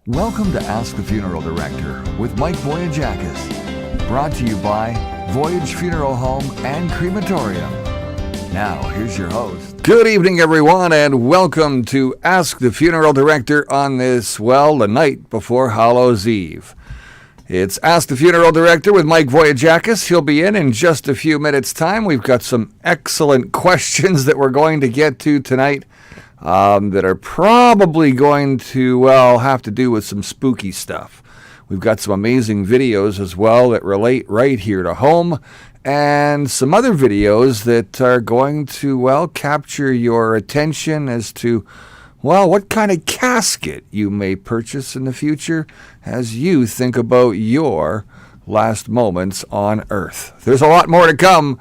Welcome to Ask the Funeral Director with Mike Voyajakis. Brought to you by Voyage Funeral Home and Crematorium. Now, here's your host. Good evening, everyone, and welcome to Ask the Funeral Director on this, the night before Hallows Eve. It's Ask the Funeral Director with Mike Voyajakis. He'll be in just a few minutes' time. We've got some excellent questions that we're going to get to tonight. That are probably going to, have to do with some spooky stuff. We've got some amazing videos as well that relate right here to home, and some other videos that are going to, capture your attention as to, what kind of casket you may purchase in the future as you think about your last moments on Earth. There's a lot more to come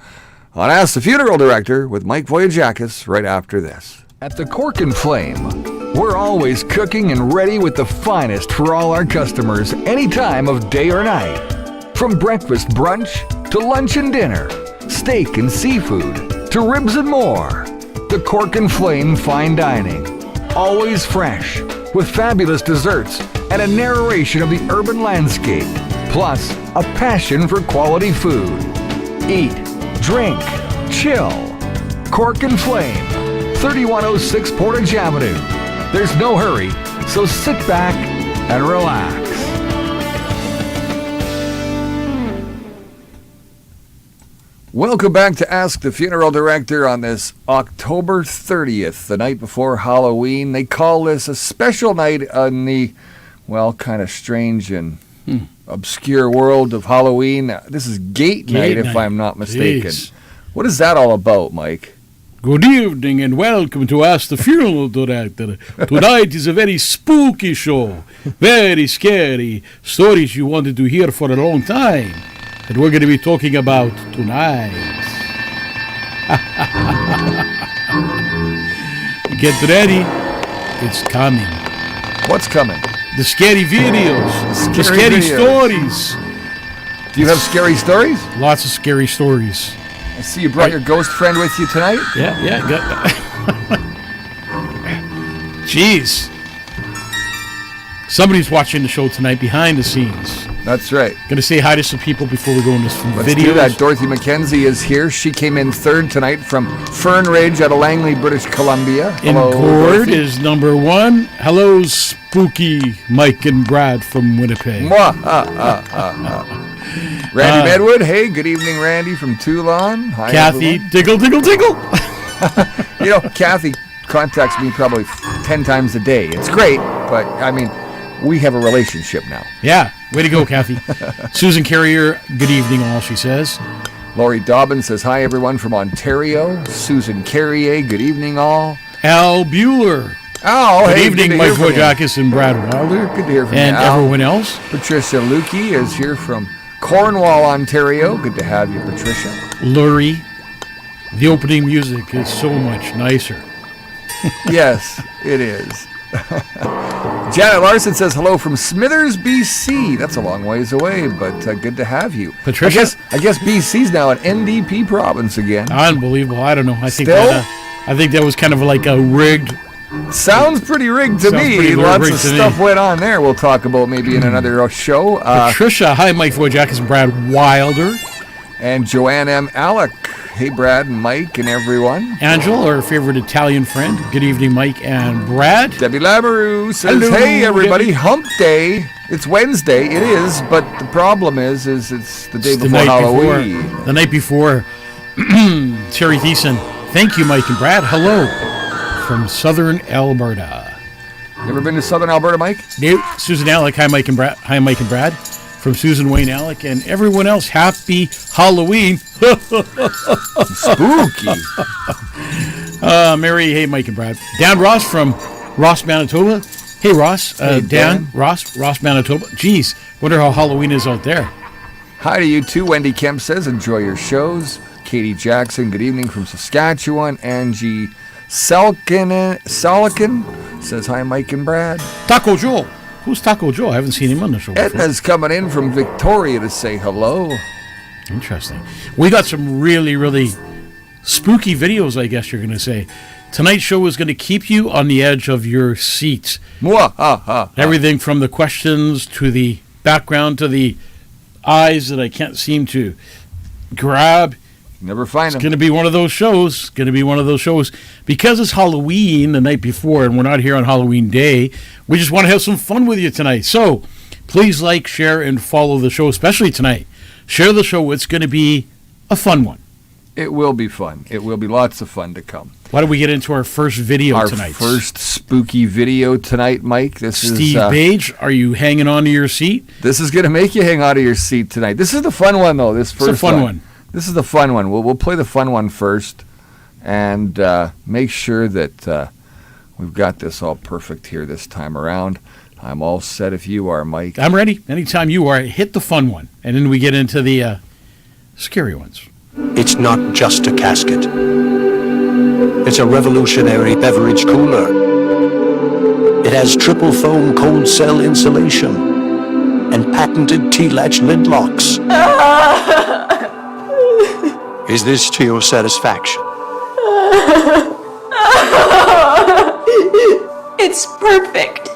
on Ask the Funeral Director with Mike Voyajakis right after this. At the Cork and Flame, we're always cooking and ready with the finest for all our customers any time of day or night. From breakfast brunch to lunch and dinner, steak and seafood to ribs and more. The Cork and Flame Fine Dining, always fresh with fabulous desserts and a narration of the urban landscape, plus a passion for quality food. Eat, drink, chill. Cork and Flame, 3106 Portage Avenue. There's no hurry, so sit back and relax. Welcome back to Ask the Funeral Director on this October 30th, the night before Halloween. They call this a special night on the, kind of strange and obscure world of Halloween. This is Gate Night, if I'm not mistaken. Jeez. What is that all about, Mike? Good evening and welcome to Ask the Funeral Director. Tonight is a very spooky show. Very scary. Stories you wanted to hear for a long time. And we're going to be talking about tonight. Get ready. It's coming. What's coming? The scary videos. The scary stories. Do you have scary stories? Lots of scary stories. I see you brought your ghost friend with you tonight? Yeah. Jeez. Somebody's watching the show tonight behind the scenes. That's right. Going to say hi to some people before we go into some videos. Let's do that. Dorothy McKenzie is here. She came in third tonight from Fern Ridge out of Langley, British Columbia. Hello, Gord is number one. Hello, spooky Mike and Brad from Winnipeg. Randy Medwood, hey, good evening, Randy from Toulon. Hi, Kathy, everyone. Diggle. Kathy contacts me probably 10 times a day. It's great, but, we have a relationship now. Yeah, way to go, Kathy. Susan Carrier, good evening, all, she says. Laurie Dobbins says, hi, everyone from Ontario. Susan Carrier, good evening, all. Al Bueller. Good evening, Mike Voyajakis and Brad Wilder. Good to hear from you, and everyone else. Patricia Lukey is here from Cornwall, Ontario. Good to have you, Patricia. Lurie, the opening music is so much nicer. Yes, it is. Janet Larson says hello from Smithers, BC. That's a long ways away, but good to have you. Patricia? I guess BC's now an NDP province again. Unbelievable. I don't know. I think that was kind of like a rigged. Sounds pretty rigged to me. Lots of stuff went on there. We'll talk about maybe in another show. Patricia, hi, Mike Voyajakis and Brad Wilder. And Joanne M. Alec. Hey, Brad and Mike and everyone. Angela, our favorite Italian friend. Good evening, Mike and Brad. Debbie Lamoureux says, hello, hey, everybody, Debbie. Hump Day. It's Wednesday. It is, but the problem is it's the day before Halloween. The night before. Terry Thiessen. Thank you, Mike and Brad. Hello. From Southern Alberta. You ever been to Southern Alberta, Mike? Nope. Susan Alec. Hi, Mike and Brad. Hi, Mike and Brad. From Susan Wayne Alec and everyone else, happy Halloween. Spooky. Mary, hey, Mike and Brad. Dan Ross from Ross, Manitoba. Hey, Ross. Hey, Dan. Ross, Manitoba. Geez, wonder how Halloween is out there. Hi to you too. Wendy Kemp says, enjoy your shows. Katie Jackson, good evening from Saskatchewan. Angie Salkin says, hi, Mike and Brad. Taco Joe. Who's Taco Joe? I haven't seen him on the show before. Edna's coming in from Victoria to say hello. Interesting. We got some really, really spooky videos, I guess you're going to say. Tonight's show is going to keep you on the edge of your seat. Everything from the questions to the background to the eyes that I can't seem to grab. Never find It's them. going to be one of those shows. Because it's Halloween the night before and we're not here on Halloween Day, we just want to have some fun with you tonight. So please like, share, and follow the show, especially tonight. Share the show. It's going to be a fun one. It will be fun. It will be lots of fun to come. Why don't we get into our first video tonight? Our first spooky video tonight, Mike. Steve Page, are you hanging on to your seat? This is going to make you hang out of your seat tonight. This is the fun one, though. This first It's a fun one. This is the fun one. We'll play the fun one first and make sure that we've got this all perfect here this time around. I'm all set if you are, Mike. I'm ready. Anytime you are, hit the fun one. And then we get into the scary ones. It's not just a casket. It's a revolutionary beverage cooler. It has triple foam cold cell insulation and patented T-latch lid locks. Is this to your satisfaction? It's perfect.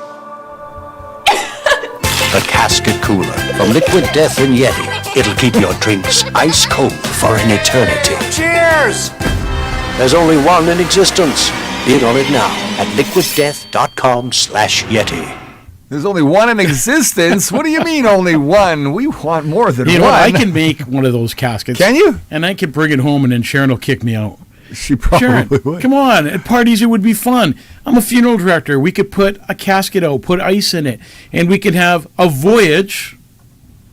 The casket cooler from Liquid Death and Yeti. It'll keep your drinks ice cold for an eternity. Cheers! There's only one in existence. Bid on it now at liquiddeath.com/Yeti. There's only one in existence. What do you mean only one? We want more than You know one. what? I can make one of those caskets. Can you? And I can bring it home, and then Sharon will kick me out. She probably Sharon, would. come on. At parties, it would be fun. I'm a funeral director. We could put a casket out, put ice in it, and we could have a Voyage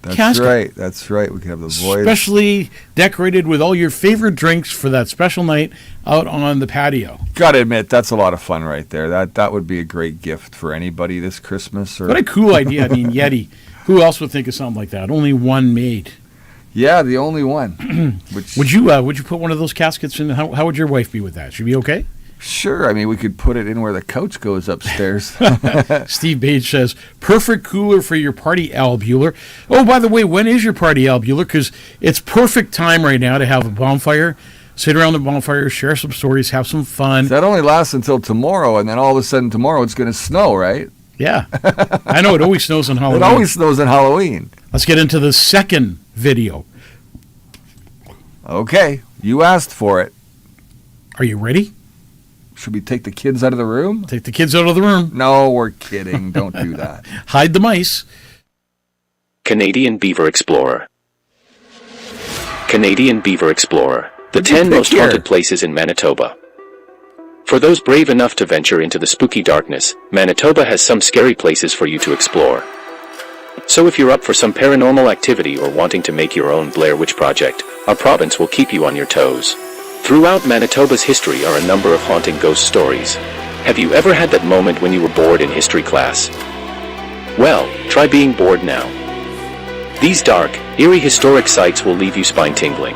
That's casket. right. That's right. We can have the void. Specially decorated with all your favorite drinks for that special night out on the patio. Gotta admit, that's a lot of fun right there. That would be a great gift for anybody this Christmas. Or What a cool idea. I mean, Yeti. Who else would think of something like that? Only one made. yeah, the only one. Which Would you put one of those caskets in? How would your wife be with that? She'd be okay? Sure. I mean, we could put it in where the couch goes upstairs. Steve Page says, perfect cooler for your party, Al Bueller. Oh, by the way, when is your party, Al Bueller? Because it's perfect time right now to have a bonfire. Sit around the bonfire, share some stories, have some fun. That only lasts until tomorrow, and then all of a sudden tomorrow it's going to snow, right? Yeah. I know, it always snows on Halloween. It always snows on Halloween. Let's get into the second video. Okay, you asked for it. Are you ready? Should we take the kids out of the room? Take the kids out of the room. No, we're kidding. Don't do that. Hide the mice. Canadian Beaver Explorer. Canadian Beaver Explorer. The What'd you 10 pick most here? haunted places in Manitoba. For those brave enough to venture into the spooky darkness, Manitoba has some scary places for you to explore. So if you're up for some paranormal activity or wanting to make your own Blair Witch Project, our province will keep you on your toes. Throughout Manitoba's history are a number of haunting ghost stories. Have you ever had that moment when you were bored in history class? Well, try being bored now. These dark, eerie historic sites will leave you spine-tingling.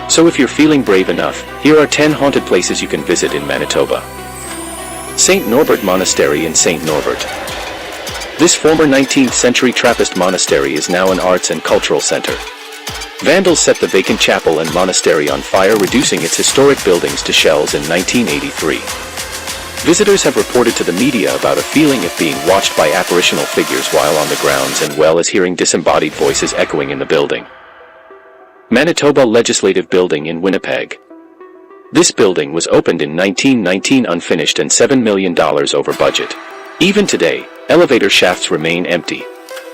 So if you're feeling brave enough, here are 10 haunted places you can visit in Manitoba. St. Norbert Monastery in St. Norbert. This former 19th century Trappist monastery is now an arts and cultural center. Vandals set the vacant chapel and monastery on fire, reducing its historic buildings to shells in 1983. Visitors have reported to the media about a feeling of being watched by apparitional figures while on the grounds, as well as hearing disembodied voices echoing in the building. Manitoba Legislative Building in Winnipeg. This building was opened in 1919 unfinished and $7 million over budget. Even today, elevator shafts remain empty.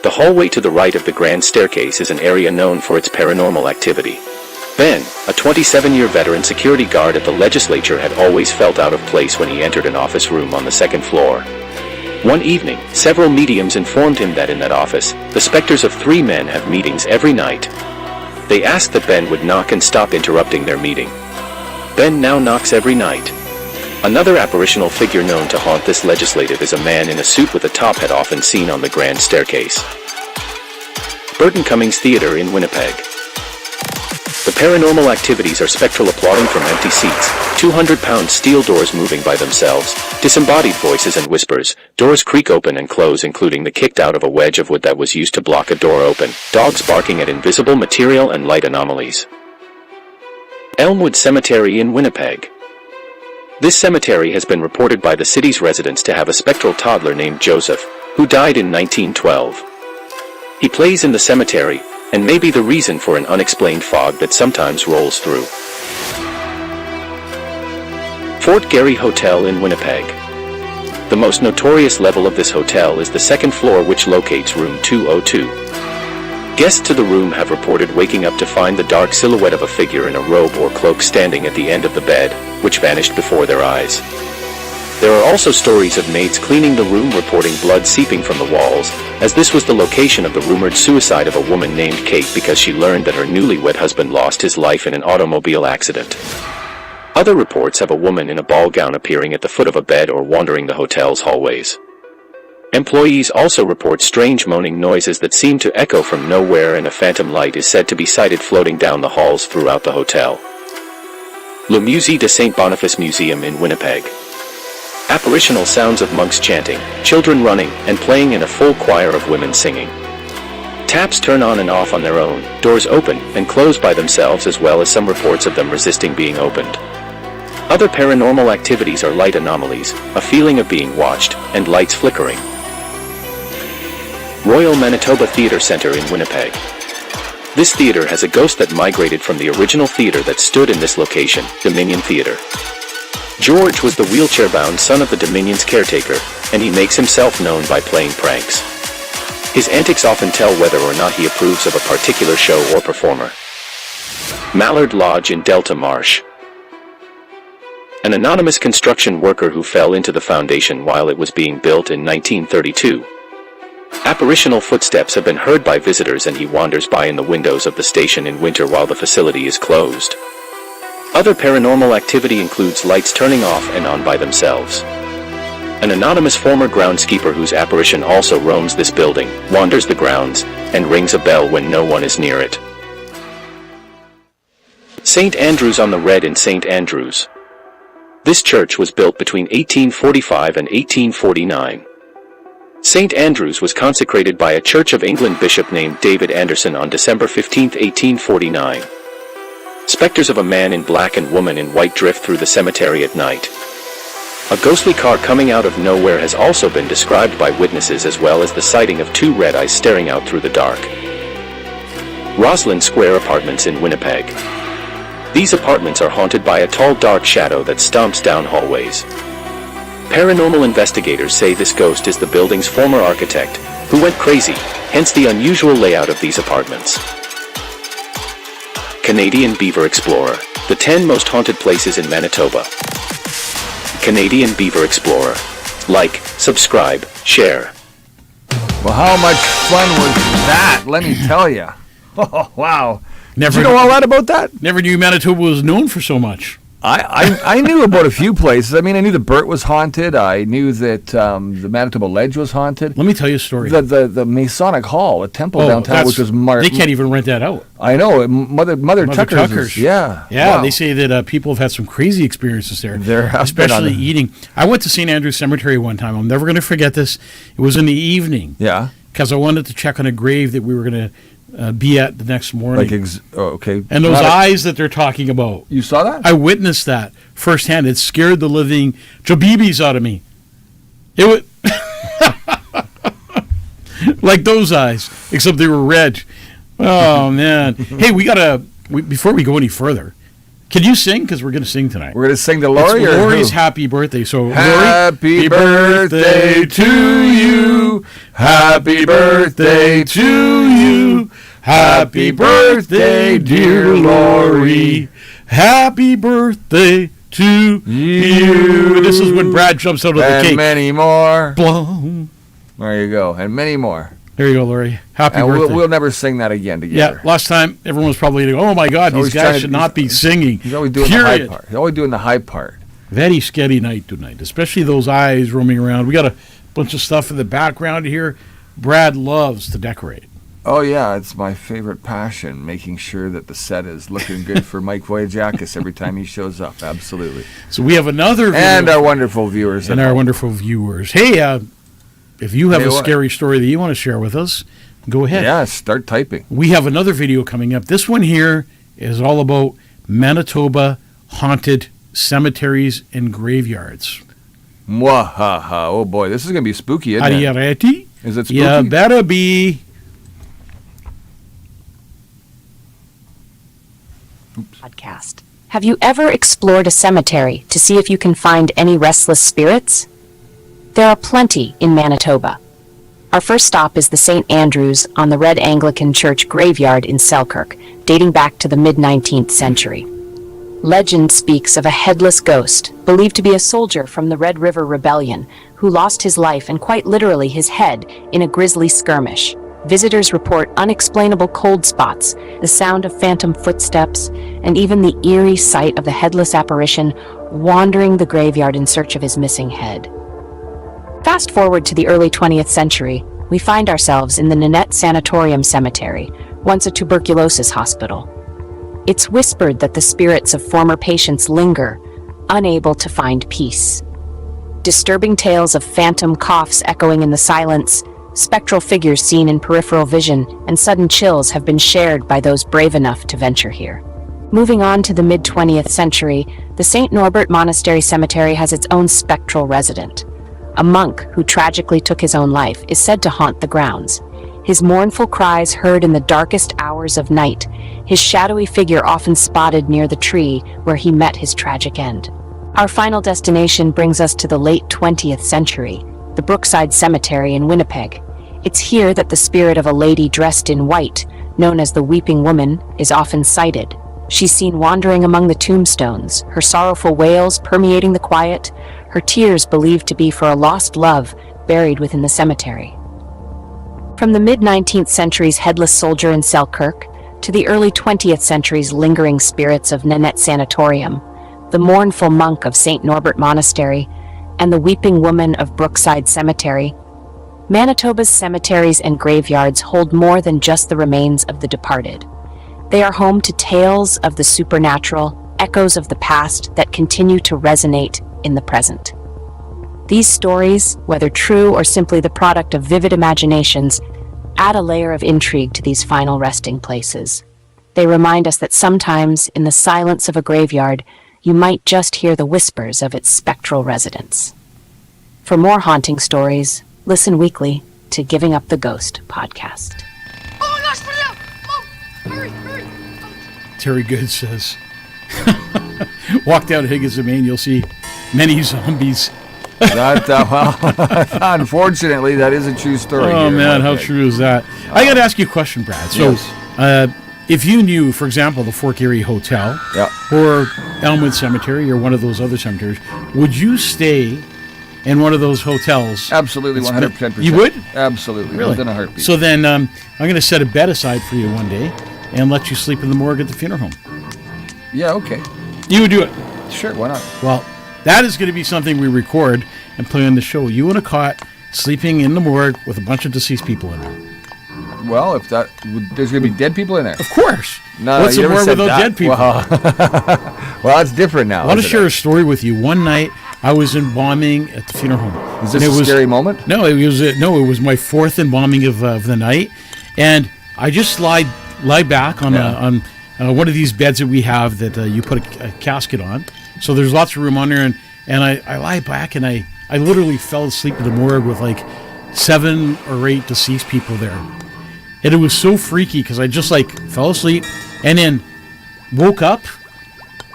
The hallway to the right of the grand staircase is an area known for its paranormal activity. Ben, a 27-year veteran security guard at the legislature, had always felt out of place when he entered an office room on the second floor. One evening, several mediums informed him that in that office, the specters of 3 men have meetings every night. They asked that Ben would knock and stop interrupting their meeting. Ben now knocks every night. Another apparitional figure known to haunt this legislative is a man in a suit with a top hat often seen on the grand staircase. Burton Cummings Theatre in Winnipeg. The paranormal activities are spectral applauding from empty seats, 200-pound steel doors moving by themselves, disembodied voices and whispers, doors creak open and close, including the kicked out of a wedge of wood that was used to block a door open, dogs barking at invisible material and light anomalies. Elmwood Cemetery in Winnipeg. This cemetery has been reported by the city's residents to have a spectral toddler named Joseph, who died in 1912. He plays in the cemetery, and may be the reason for an unexplained fog that sometimes rolls through. Fort Garry Hotel in Winnipeg. The most notorious level of this hotel is the second floor, which locates room 202. Guests to the room have reported waking up to find the dark silhouette of a figure in a robe or cloak standing at the end of the bed, which vanished before their eyes. There are also stories of maids cleaning the room reporting blood seeping from the walls, as this was the location of the rumored suicide of a woman named Kate because she learned that her newlywed husband lost his life in an automobile accident. Other reports have a woman in a ball gown appearing at the foot of a bed or wandering the hotel's hallways. Employees also report strange moaning noises that seem to echo from nowhere, and a phantom light is said to be sighted floating down the halls throughout the hotel. Le Musée de Saint Boniface Museum in Winnipeg. Apparitional sounds of monks chanting, children running, and playing in a full choir of women singing. Taps turn on and off on their own, doors open and close by themselves, as well as some reports of them resisting being opened. Other paranormal activities are light anomalies, a feeling of being watched, and lights flickering. Royal Manitoba Theatre Centre in Winnipeg. This theatre has a ghost that migrated from the original theatre that stood in this location, Dominion Theatre. George was the wheelchair-bound son of the Dominion's caretaker, and he makes himself known by playing pranks. His antics often tell whether or not he approves of a particular show or performer. Mallard Lodge in Delta Marsh. An anonymous construction worker who fell into the foundation while it was being built in 1932. Apparitional footsteps have been heard by visitors, and he wanders by in the windows of the station in winter while the facility is closed. Other paranormal activity includes lights turning off and on by themselves. An anonymous former groundskeeper whose apparition also roams this building, wanders the grounds, and rings a bell when no one is near it. St. Andrews on the Red in St. Andrews. This church was built between 1845 and 1849. St. Andrews was consecrated by a Church of England bishop named David Anderson on December 15, 1849. Specters of a man in black and woman in white drift through the cemetery at night. A ghostly car coming out of nowhere has also been described by witnesses, as well as the sighting of two red eyes staring out through the dark. Roslyn Square Apartments in Winnipeg. These apartments are haunted by a tall dark shadow that stomps down hallways. Paranormal investigators say this ghost is the building's former architect, who went crazy, hence the unusual layout of these apartments. Canadian Beaver Explorer, the 10 most haunted places in Manitoba. Canadian Beaver Explorer. Like, subscribe, share. Well, how much fun was that? Let me tell you. Oh, wow. Never Did you know all that about that? Never knew Manitoba was known for so much. I knew about a few places. I mean, I knew the Burt was haunted. I knew that the Manitoba Ledge was haunted. Let me tell you a story. The Masonic Hall, a temple downtown, which was they can't even rent that out. I know. Mother Tucker's. Yeah. Wow. They say that people have had some crazy experiences there. Especially eating. I went to St. Andrew's Cemetery one time. I'm never going to forget this. It was in the evening. Yeah. Because I wanted to check on a grave that we were going to be at the next morning. Okay. And those eyes that they're talking about. You saw that? I witnessed that firsthand. It scared the living jabibis out of me. It was like those eyes, except they were red. Oh, man. Hey, before we go any further, can you sing? Because we're going to sing tonight. We're going to sing to Lori? It's Lori's happy birthday. So, happy birthday to you. Happy birthday to you. Happy birthday, dear Lori. Happy birthday to you. This is when Brad jumps out of the cake. And many more. Blum. There you go. And many more. There you go, Lori. Happy birthday. We'll never sing that again together. Yeah, last time everyone was probably going, oh my God, these guys should not be singing. He's always doing the high part. He's always doing the high part. Very scary night tonight, especially those eyes roaming around. We got a bunch of stuff in the background here. Brad loves to decorate. Oh, yeah, it's my favorite passion, making sure that the set is looking good for Mike Voyajakis every time he shows up. Absolutely. So we have another video. And our wonderful viewers. And our wonderful viewers. Hey, if you have a scary story that you want to share with us, go ahead. Yeah, start typing. We have another video coming up. This one here is all about Manitoba haunted cemeteries and graveyards. Mwahaha. Oh boy, this is going to be spooky, isn't Are it? you ready? Is it spooky? You better be. Podcast. Have you ever explored a cemetery to see if you can find any restless spirits? There are plenty in Manitoba. Our first stop is the St. Andrews on the Red Anglican Church graveyard in Selkirk, dating back to the mid-19th century. Legend speaks of a headless ghost, believed to be a soldier from the Red River Rebellion, who lost his life and quite literally his head in a grisly skirmish. Visitors report unexplainable cold spots, the sound of phantom footsteps, and even the eerie sight of the headless apparition wandering the graveyard in search of his missing head. Fast forward to the early 20th century, we find ourselves in the Nanette Sanatorium Cemetery, once a tuberculosis hospital. It's whispered that the spirits of former patients linger, unable to find peace. Disturbing tales of phantom coughs echoing in the silence, spectral figures seen in peripheral vision, and sudden chills have been shared by those brave enough to venture here. Moving on to the mid-20th century, the St. Norbert Monastery Cemetery has its own spectral resident. A monk who tragically took his own life is said to haunt the grounds. His mournful cries heard in the darkest hours of night, his shadowy figure often spotted near the tree where he met his tragic end. Our final destination brings us to the late 20th century, the Brookside Cemetery in Winnipeg. It's here that the spirit of a lady dressed in white, known as the Weeping Woman, is often sighted. She's seen wandering among the tombstones, her sorrowful wails permeating the quiet, her tears believed to be for a lost love buried within the cemetery. From the mid-19th century's headless soldier in Selkirk to the early 20th century's lingering spirits of Nanette Sanatorium, the mournful monk of St. Norbert Monastery, and the Weeping Woman of Brookside Cemetery, Manitoba's cemeteries and graveyards hold more than just the remains of the departed. They are home to tales of the supernatural, echoes of the past that continue to resonate in the present. These stories, whether true or simply the product of vivid imaginations, add a layer of intrigue to these final resting places. They remind us that sometimes, in the silence of a graveyard, you might just hear the whispers of its spectral residents. For more haunting stories, listen weekly to Giving Up the Ghost podcast. Oh, no, spread it out! Mom, hurry, hurry! Terry Good says, walk down Higgins and Main, you'll see many zombies. Unfortunately, that is a true story. Oh, here in man, how Winnipeg. true is that? I got to ask you a question, Brad. So, Yes. if you knew, for example, the Fort Garry Hotel Yeah. or Elmwood Cemetery or one of those other cemeteries, would you stay in one of those hotels? Absolutely, 100%. You would? Absolutely, Really? within a heartbeat. So then I'm going to set a bed aside for you one day and let you sleep in the morgue at the funeral home. yeah, okay. You would do it. Sure, why not? Well, that is going to be something we record and play on the show. You in a cot, sleeping in the morgue with a bunch of deceased people in there. Well, if that, there's going to be dead people in there. Of course. No, What's you a never morgue said without that. dead people? Well, it's different now. I want to isn't share it? a story with you. One night, I was embalming at the funeral home. Is this And a scary moment? No, it was my fourth embalming of the night, and I just lied back on one of these beds that we have that you put a casket on. So there's lots of room on there, and I lie back, and I literally fell asleep in the morgue with like 7 or 8 deceased people there, and it was so freaky because I just like fell asleep and then woke up,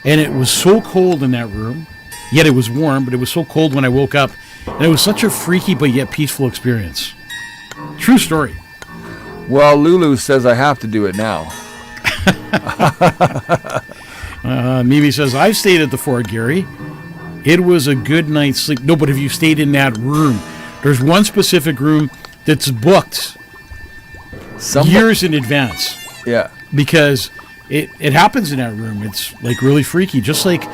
and it was so cold in that room. Yet it was warm, but it was so cold when I woke up, and it was such a freaky but yet peaceful experience. True story. Well, Lulu says I have to do it now. Mimi says, I've stayed at the Fort Garry. It was a good night's sleep. No, but have you stayed in that room? There's one specific room that's booked years in advance Yeah. because it happens in that room. It's like really freaky, just like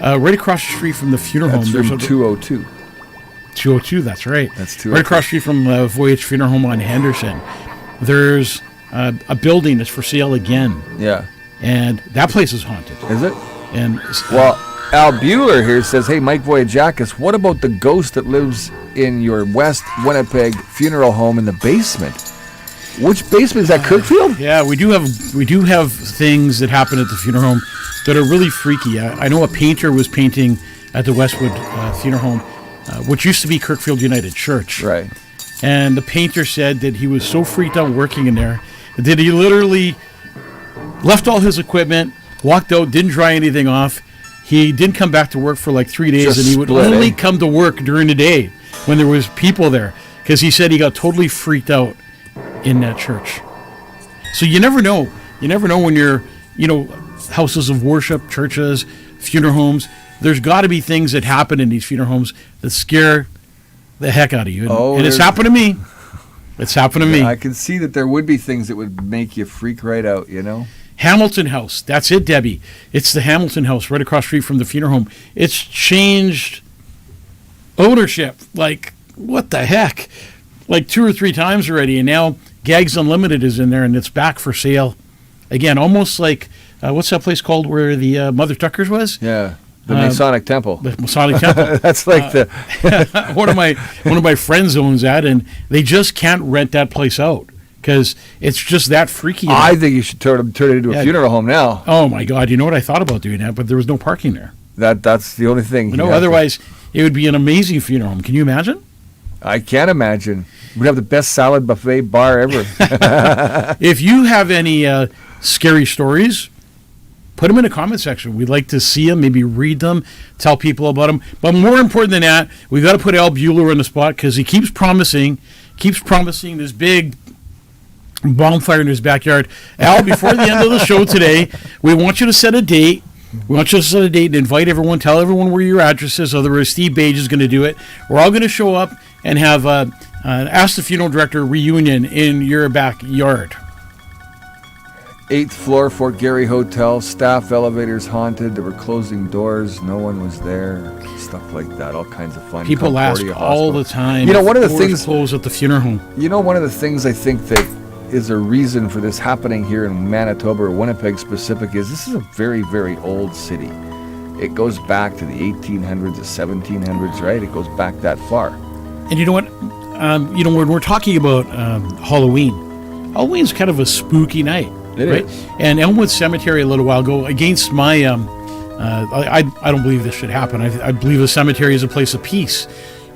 right across the street from the funeral That's home. There's room a- 202. 202, that's right. That's Right 202. across the street from Voyage Funeral Home on Henderson. There's a building that's for sale again, Yeah. and that place is haunted. Is it? And Well, Al Bueller here says, hey, Mike Voyajakis, what about the ghost that lives in your West Winnipeg funeral home in the basement? Which basement is that? Kirkfield? Yeah, we do have things that happen at the funeral home that are really freaky. I know a painter was painting at the Westwood Funeral Home, which used to be Kirkfield United Church. Right. And the painter said that he was so freaked out working in there that he literally left all his equipment, walked out, didn't dry anything off. He didn't come back to work for like 3 days, Just and he would split, only come to work during the day when there was people there, because he said he got totally freaked out in that church. So you never know. You never know when you're, houses of worship, churches, funeral homes. There's got to be things that happen in these funeral homes that scare the heck out of you. And it's happened to me. It's happened to me. I can see that there would be things that would make you freak right out, Hamilton House. That's it, Debbie. It's the Hamilton House right across the street from the funeral home. It's changed ownership. Like, what the heck? Like 2 or 3 times already. And now Gags Unlimited is in there and it's back for sale. Again, almost like, what's that place called where the Mother Tucker's was? Yeah. The Masonic Temple. The Masonic Temple. That's like one of my friends owns that, and they just can't rent that place out because it's just that freaky. I think you should turn it into a funeral home now. Oh my God! You know what? I thought about doing that, but there was no parking there. That's the only thing. No, otherwise it would be an amazing funeral home. Can you imagine? I can't imagine. We'd have the best salad buffet bar ever. If you have any scary stories, put them in the comment section. We'd like to see them, maybe read them, tell people about them. But more important than that, we've got to put Al Bueller on the spot because he keeps promising this big bonfire in his backyard. Al, before the end of the show today, we want you to set a date. We want you to set a date and invite everyone, tell everyone where your address is. Otherwise, Steve Bage is going to do it. We're all going to show up and have an Ask the Funeral Director reunion in your backyard. 8th floor, Fort Garry Hotel, staff elevators haunted. There were closing doors. No one was there. Stuff like that. All kinds of fun. People ask all the time. One of the things closed at the funeral home. One of the things I think that is a reason for this happening here in Manitoba or Winnipeg specific is this is a very, very old city. It goes back to the 1800s, the 1700s, right? It goes back that far. And you know what? When we're talking about Halloween, Halloween's kind of a spooky night. It right? is. And Elmwood Cemetery a little while ago, against my, I don't believe this should happen. I believe a cemetery is a place of peace.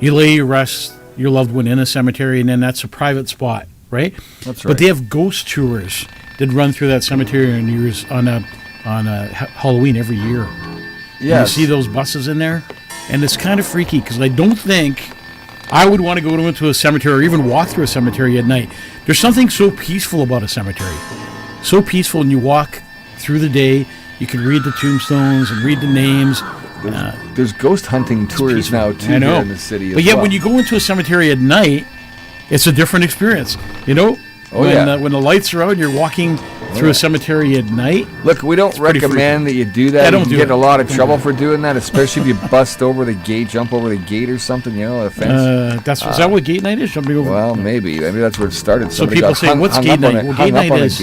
You lay your rest, your loved one in a cemetery, and then that's a private spot, right? That's right. But they have ghost tours that run through that cemetery on Halloween every year. Yeah. You see those buses in there, and it's kind of freaky because I don't think I would want to go into a cemetery or even walk through a cemetery at night. There's something so peaceful about a cemetery. So peaceful, and you walk through the day, you can read the tombstones and read the names. There's ghost hunting tours now, too, I know. here in the city But yet, when you go into a cemetery at night, it's a different experience. When the lights are out and you're walking through a cemetery at night. Look, we don't recommend that you do that. Yeah, you can get in a lot of trouble for doing that, especially if you bust over the gate, jump over the gate or something, a fence. Is that what gate night is? Jumping over? Well, maybe that's where it started. So people say, what's gate night? Well, gate night is...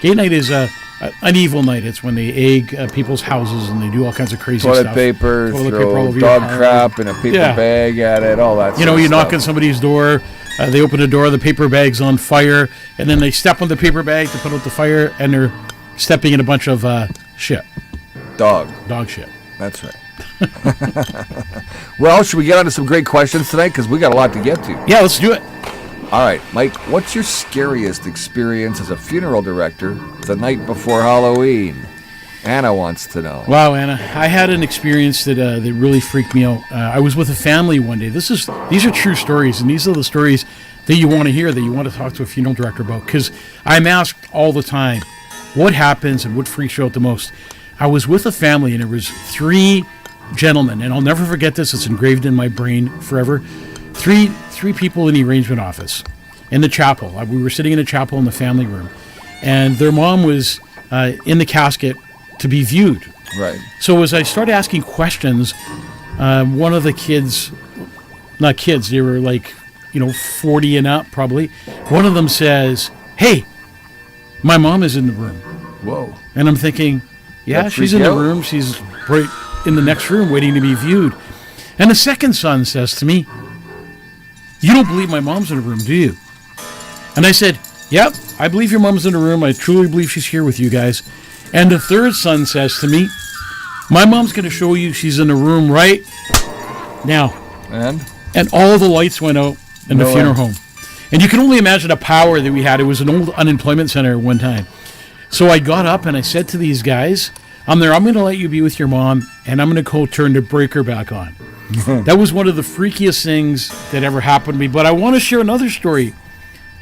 Gate night is an evil night. It's when they egg people's houses and they do all kinds of crazy toilet stuff. Paper, Toilet throw paper all over dog your crap in a paper bag at it, all that sort of you stuff. knock on somebody's door, they open the door, the paper bag's on fire, and then they step on the paper bag to put out the fire, and they're stepping in a bunch of shit. Dog shit. That's right. Well, should we get on to some great questions tonight? Because we got a lot to get to. Yeah, let's do it. All right, Mike, what's your scariest experience as a funeral director the night before Halloween? Anna wants to know. Wow, Anna, I had an experience that really freaked me out. I was with a family one day. These are true stories, and these are the stories that you want to hear, that you want to talk to a funeral director about, because I'm asked all the time, what happens and what freaks you out the most? I was with a family, and there was 3 gentlemen, and I'll never forget this. It's engraved in my brain forever. Three people in the arrangement office in the chapel. We were sitting in the chapel in the family room, and their mom was in the casket to be viewed. Right. So as I started asking questions, one of the kids, not kids, they were like, 40 and up probably. One of them says, "Hey, my mom is in the room." Whoa. And I'm thinking, yeah, That she's freaked in the you out? room. She's right in the next room waiting to be viewed. And the second son says to me, "You don't believe my mom's in the room, do you?" And I said, Yep, I believe your mom's in the room. I truly believe she's here with you guys. And the third son says to me, my mom's going to show you she's in the room right now. And all the lights went out in the funeral home. And you can only imagine the power that we had. It was an old unemployment center at one time. So I got up and I said to these guys, I'm going to let you be with your mom, and I'm going to go turn the breaker back on. That was one of the freakiest things that ever happened to me. But I want to share another story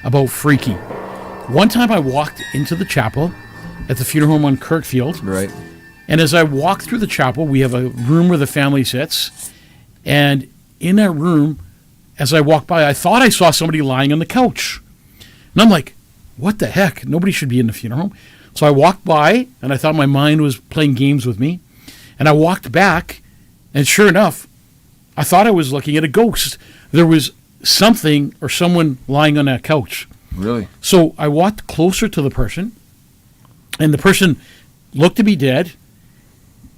about freaky. One time I walked into the chapel at the funeral home on Kirkfield. Right. And as I walked through the chapel, we have a room where the family sits. And in that room, as I walked by, I thought I saw somebody lying on the couch. And I'm like, what the heck? Nobody should be in the funeral home. So I walked by, and I thought my mind was playing games with me. And I walked back, and sure enough, I thought I was looking at a ghost. There was something or someone lying on that couch. Really? So I walked closer to the person, and the person looked to be dead.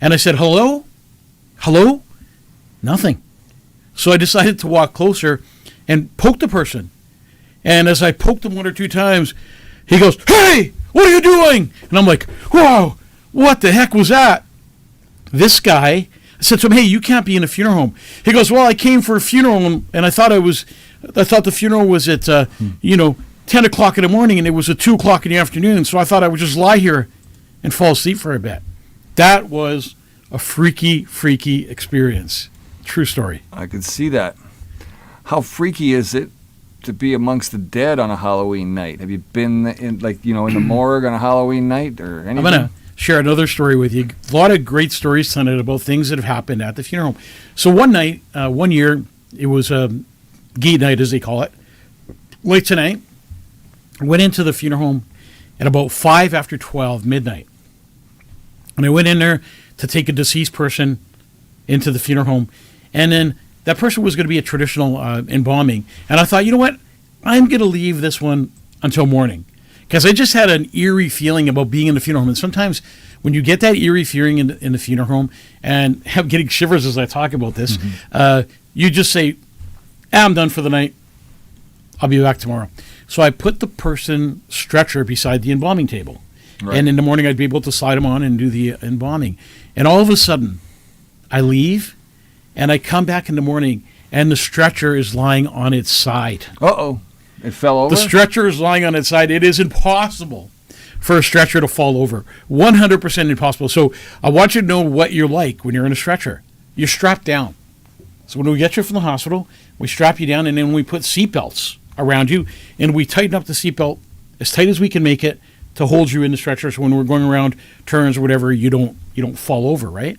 And I said, hello? Hello? Nothing. So I decided to walk closer and poke the person. And as I poked him one or two times, he goes, hey, what are you doing? And I'm like, whoa, what the heck was that? This guy, I said to him, hey, you can't be in a funeral home. He goes, well, I came for a funeral, and I thought the funeral was at, 10 o'clock in the morning, and it was at 2 o'clock in the afternoon, so I thought I would just lie here and fall asleep for a bit. That was a freaky, freaky experience. True story. I could see that. How freaky is it to be amongst the dead on a Halloween night? Have you been in the morgue on a Halloween night or anything? I'm going to share another story with you. A lot of great stories tonight about things that have happened at the funeral home. So one night, one year, it was a gate night, as they call it. Late tonight, I went into the funeral home at about 5 after 12, midnight. And I went in there to take a deceased person into the funeral home. And then that person was going to be a traditional embalming. And I thought, you know what? I'm going to leave this one until morning. Because I just had an eerie feeling about being in the funeral home. And sometimes when you get that eerie feeling in the funeral home, and I'm getting shivers as I talk about this, you just say, I'm done for the night. I'll be back tomorrow. So I put the person stretcher beside the embalming table. Right. And in the morning, I'd be able to slide them on and do the embalming. And all of a sudden, I leave, and I come back in the morning, and the stretcher is lying on its side. Uh-oh. It fell over? The stretcher is lying on its side. It is impossible for a stretcher to fall over. 100% impossible. So I want you to know what you're like when you're in a stretcher. You're strapped down. So when we get you from the hospital, we strap you down, and then we put seatbelts around you, and we tighten up the seatbelt as tight as we can make it to hold you in the stretcher, so when we're going around turns or whatever, you don't fall over, right?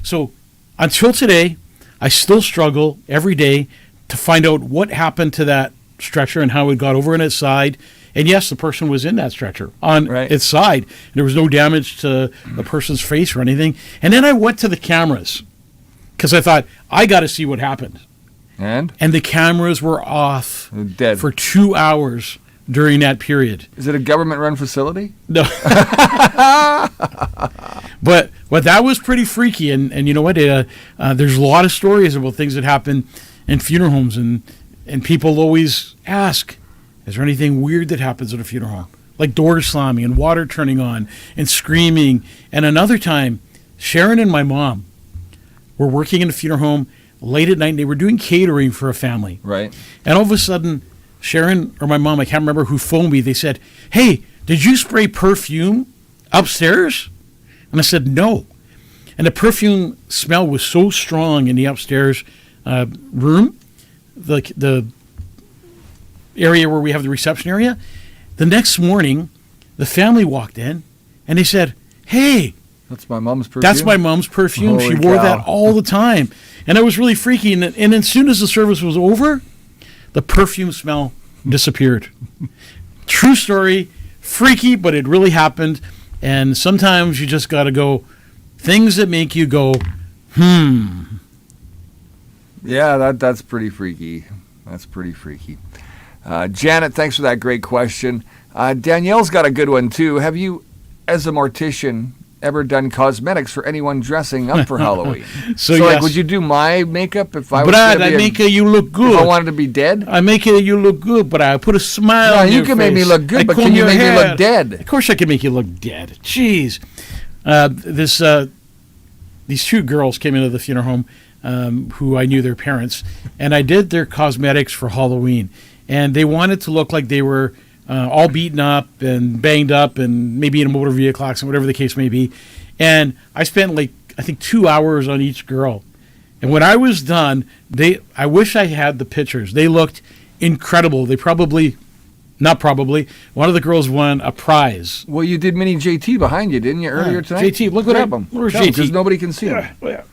So until today, I still struggle every day to find out what happened to that stretcher and how it got over on its side. And yes, the person was in that stretcher on its side. There was no damage to the person's face or anything. And then I went to the cameras because I thought, I got to see what happened. And the cameras were off dead for 2 hours during that period. Is it a government-run facility? No. But that was pretty freaky. And you know what? There's a lot of stories about things that happen in funeral homes. And people always ask, is there anything weird that happens at a funeral home? Like doors slamming and water turning on and screaming. And another time, Sharon and my mom were working in a funeral home late at night, and they were doing catering for a family. Right. And all of a sudden, Sharon or my mom, I can't remember who phoned me, they said, hey, did you spray perfume upstairs? And I said, no. And the perfume smell was so strong in the upstairs room, the area where we have the reception area. The next morning, the family walked in, and they said, hey, that's my mom's perfume? That's my mom's perfume. Holy she wore cow. that all the time. And it was really freaky. And as soon as the service was over, the perfume smell disappeared. True story. Freaky, but it really happened. And sometimes you just got to go, things that make you go, Yeah, that's pretty freaky. That's pretty freaky. Janet, thanks for that great question. Danielle's got a good one, too. Have you, as a mortician, ever done cosmetics for anyone dressing up for Halloween. So, like, yes. would you do my makeup if I was Brad, gonna I be make you look if good. I wanted to be dead? I make you look good, but I put a smile No, on you your can make me face. look good, I but comb can you your make me hair. look dead? Of course I can make you look dead. Jeez. These two girls came into the funeral home who I knew their parents, and I did their cosmetics for Halloween. And they wanted to look like they were all beaten up and banged up and maybe in a motor vehicle accident, whatever the case may be. And I spent I think 2 hours on each girl. And when I was done, I wish I had the pictures. They looked incredible. One of the girls won a prize. Well, you did mini JT behind you, didn't you, earlier tonight? JT, look what Grab I- him. where's Tell him, JT? 'cause nobody can see him. Yeah.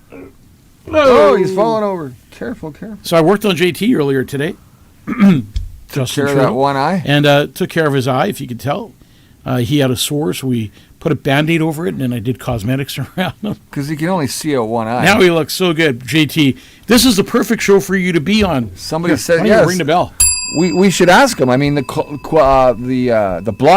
Oh, he's falling over. Careful. So I worked on JT earlier today. Took care of that one eye. And took care of his eye, if you could tell. He had a sore, so we put a Band-Aid over it, and then I did cosmetics around him. Because he can only see out one eye. Now he looks so good. JT, this is the perfect show for you to be on. Somebody Here, said why don't you yes. ring the bell. We should ask him. I mean, the Bloc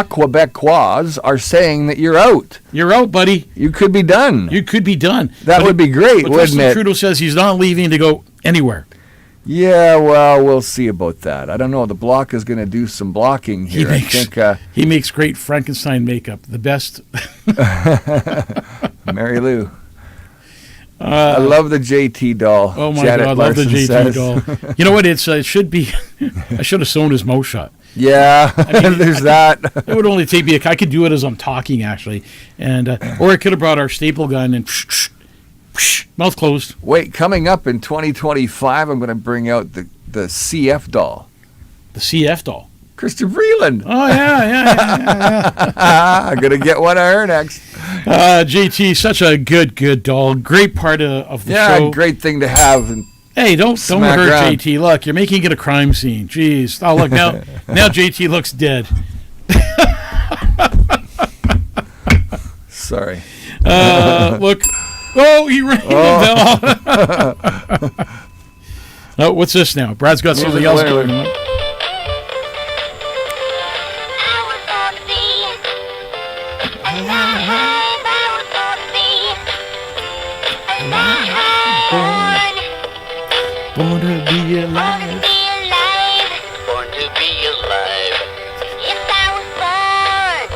Québécois are saying that you're out. You're out, buddy. You could be done. You could be done. That would be great, but wouldn't Justin it? Trudeau says he's not leaving to go anywhere. Yeah, well, we'll see about that. I don't know. The Bloc is going to do some blocking here. I think He makes great Frankenstein makeup. The best. Mary Lou. I love the JT doll. Oh my Janet God, I love the Larson JT says. doll. You know what? It should be. I should have sewn his mouth shut. Yeah, there's that. It would only take me. I could do it as I'm talking, actually, and or I could have brought our staple gun and mouth closed. Wait, coming up in 2025, I'm going to bring out the CF doll. The CF doll. Christopher Freeland. Oh yeah. I'm going to get one of her next. JT, such a good doll. Great part of the Yeah, show. great thing to have. And Hey, don't Smack hurt around. JT. Look, you're making it a crime scene. Jeez. Oh, look now JT looks dead. sorry. Look. Oh, he rang the bell. Oh, what's this now? Brad's got something else wait, wait. going on. Born to be alive. Born to be alive. Yes, I was born.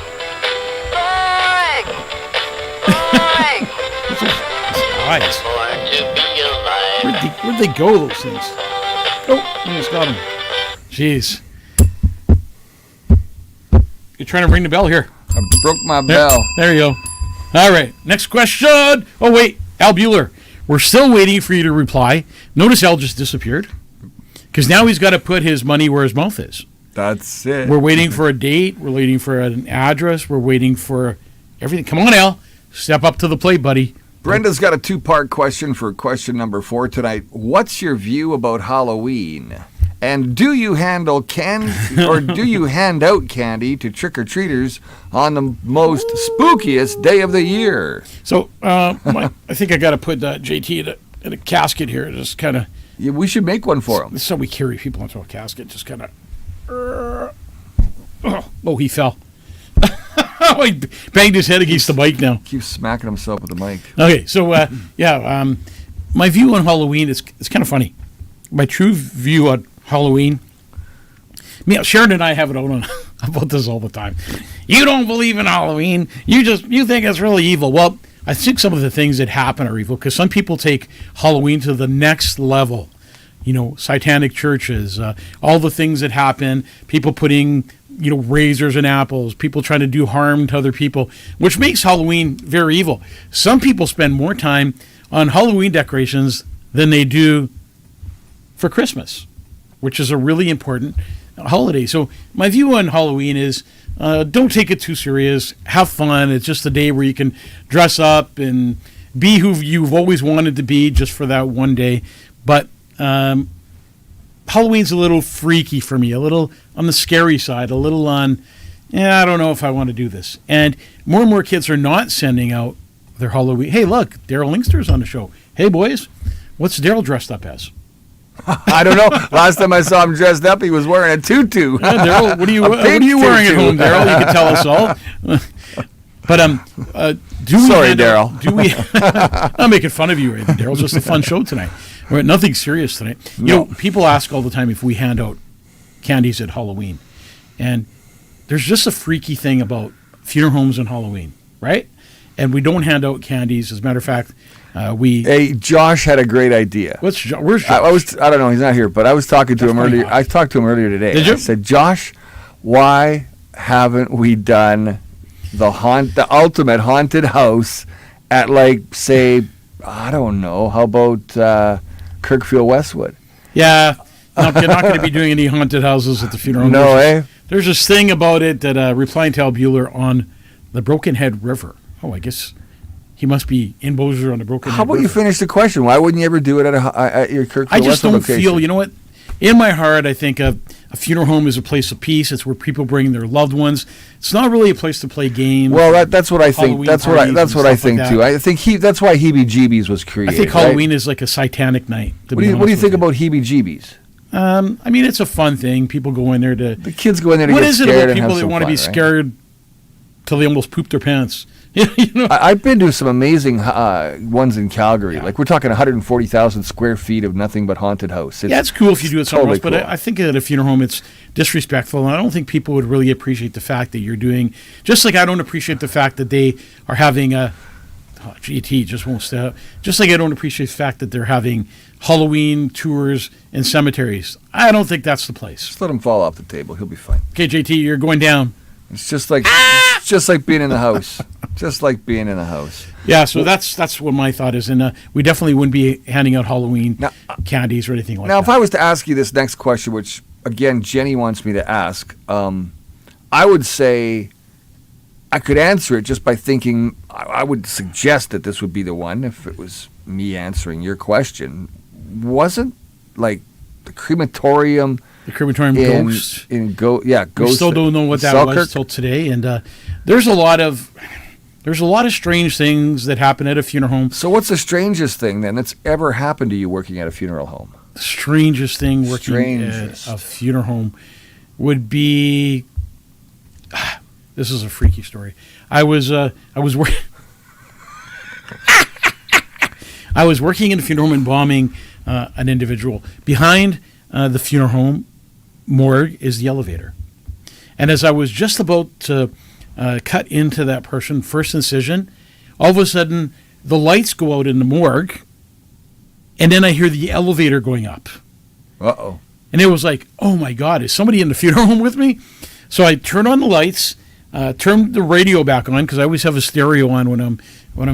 Eyes. Born to be alive. Where'd they go, those things? Oh, I just got them. Jeez. You're trying to ring the bell here. I broke my There, bell. there you go. All right, next question. Oh, wait, Al Bueller. We're still waiting for you to reply. Notice Al just disappeared because now he's got to put his money where his mouth is. That's it. We're waiting for a date. We're waiting for an address. We're waiting for everything. Come on, Al. Step up to the plate, buddy. Brenda's got a two-part question for question number 4 tonight. What's your view about Halloween? And do you handle candy or do you hand out candy to trick-or-treaters on the most spookiest day of the year? So I think I got to put JT in a casket here. Just kind of. Yeah, we should make one for him. This is how we carry people into a casket. Just kind of. Oh, he fell. Oh, he banged his head against the mic now. Keeps smacking himself with the mic. Okay, so my view on Halloween is it's kind of funny. My true view on Halloween. Sharon and I have it out on about this all the time. You don't believe in Halloween. You think it's really evil. Well, I think some of the things that happen are evil because some people take Halloween to the next level. You know, satanic churches, all the things that happen, people putting, razors and apples, people trying to do harm to other people, which makes Halloween very evil. Some people spend more time on Halloween decorations than they do for Christmas, which is a really important holiday. So my view on Halloween is don't take it too serious. Have fun. It's just a day where you can dress up and be who you've always wanted to be just for that one day. But Halloween's a little freaky for me, a little on the scary side, a little on, I don't know if I want to do this. And more kids are not sending out their Halloween. Hey, look, Daryl Inkster's on the show. Hey, boys, what's Daryl dressed up as? I don't know. Last time I saw him dressed up, he was wearing a tutu. Daryl, what are you A wearing pink at home, tutu. Daryl? You can tell us all. But do we Sorry, hand out- Daryl. Do we? I'm making fun of you, right, Daryl. It's just a fun show tonight. We're nothing serious tonight. You know, people ask all the time if we hand out candies at Halloween, and there's just a freaky thing about funeral homes and Halloween, right? And we don't hand out candies. As a matter of fact, we. Hey, Josh had a great idea. Where's Josh? I don't know. He's not here, but I was talking to him That's earlier. fine. I talked to him earlier today. Did you? I said, Josh, why haven't we done the ultimate haunted house at, like, say, I don't know, how about Kirkfield Westwood? Yeah, no, you're not going to be doing any haunted houses at the funeral. No, There's this thing about it that replying to Al Bueller on the Broken Head River. Oh, I guess he must be in Bossier on the Broken Head How about River. you finish the question? Why wouldn't you ever do it at your Kirkfield I just Westwood don't location? feel, you know what? In my heart, I think a funeral home is a place of peace. It's where people bring their loved ones. It's not really a place to play games. Well, that's what I think. Halloween That's what parties and I stuff think like too. that. I think that's why Heebie-Jeebies was I created. think right? Halloween is like a satanic night. What do you think about Heebie-Jeebies? I mean, it's a fun thing. People go in there to. The kids go in there to What get is it scared about and have people that some want to fun, be right? scared till they almost poop their pants? You know. I've been to some amazing ones in Calgary. Like, we're talking 140,000 square feet of nothing but haunted house. Yeah, it's cool if you do it somewhere totally else, but cool. I think at a funeral home it's disrespectful, and I don't think people would really appreciate the fact that you're doing, just like I don't appreciate the fact that they are having GT just won't stay up. Just like I don't appreciate the fact that they're having Halloween tours in cemeteries. I don't think that's the place. Just let him fall off the table. He'll be fine. Okay, JT, you're going down. It's just like being in the house. Just like being in the house. Yeah, so that's what my thought is, and we definitely wouldn't be handing out Halloween Now- candies or anything like Now, that. if I was to ask you this next question, which, again, Jenny wants me to ask, I would say I could answer it just by thinking, I would suggest that this would be the one if it was me answering your question. Wasn't, like, the crematorium The crematorium in ghost. Ghost. We still don't know what that Selkirk? was till today, and there's a lot of strange things that happen at a funeral home. So what's the strangest thing, then, that's ever happened to you working at a funeral home? The strangest thing working Strangest. at a funeral home would be. This is a freaky story. I was working. I was working in a funeral home and bombing an individual. Behind the funeral home morgue is the elevator. And as I was just about to cut into that person, first incision, all of a sudden the lights go out in the morgue, and then I hear the elevator going up. Uh-oh. And it was like, oh my God, is somebody in the funeral home with me? So I turn on the lights, turn the radio back on, because I always have a stereo on when I'm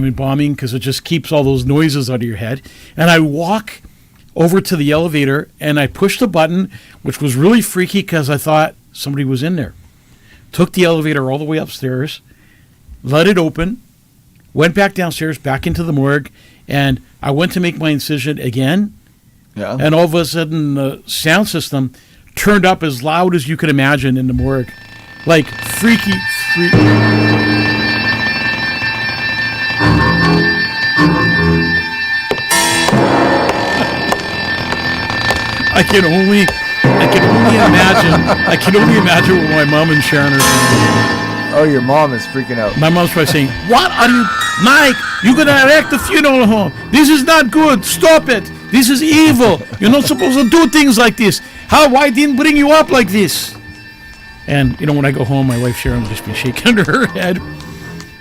embalming, because it just keeps all those noises out of your head. And I walk over to the elevator, and I push the button, which was really freaky because I thought somebody was in there. Took the elevator all the way upstairs, let it open, went back downstairs, back into the morgue, and I went to make my incision again, Yeah. and all of a sudden the sound system turned up as loud as you could imagine in the morgue. Like freaky. I can only imagine what my mom and Sharon are saying. Oh, your mom is freaking out. My mom's probably saying, "What are you, Mike? You're gonna wreck the funeral home. This is not good. Stop it. This is evil. You're not supposed to do things like this. Why didn't bring you up like this?" And when I go home, my wife Sharon will just be shaking under her head.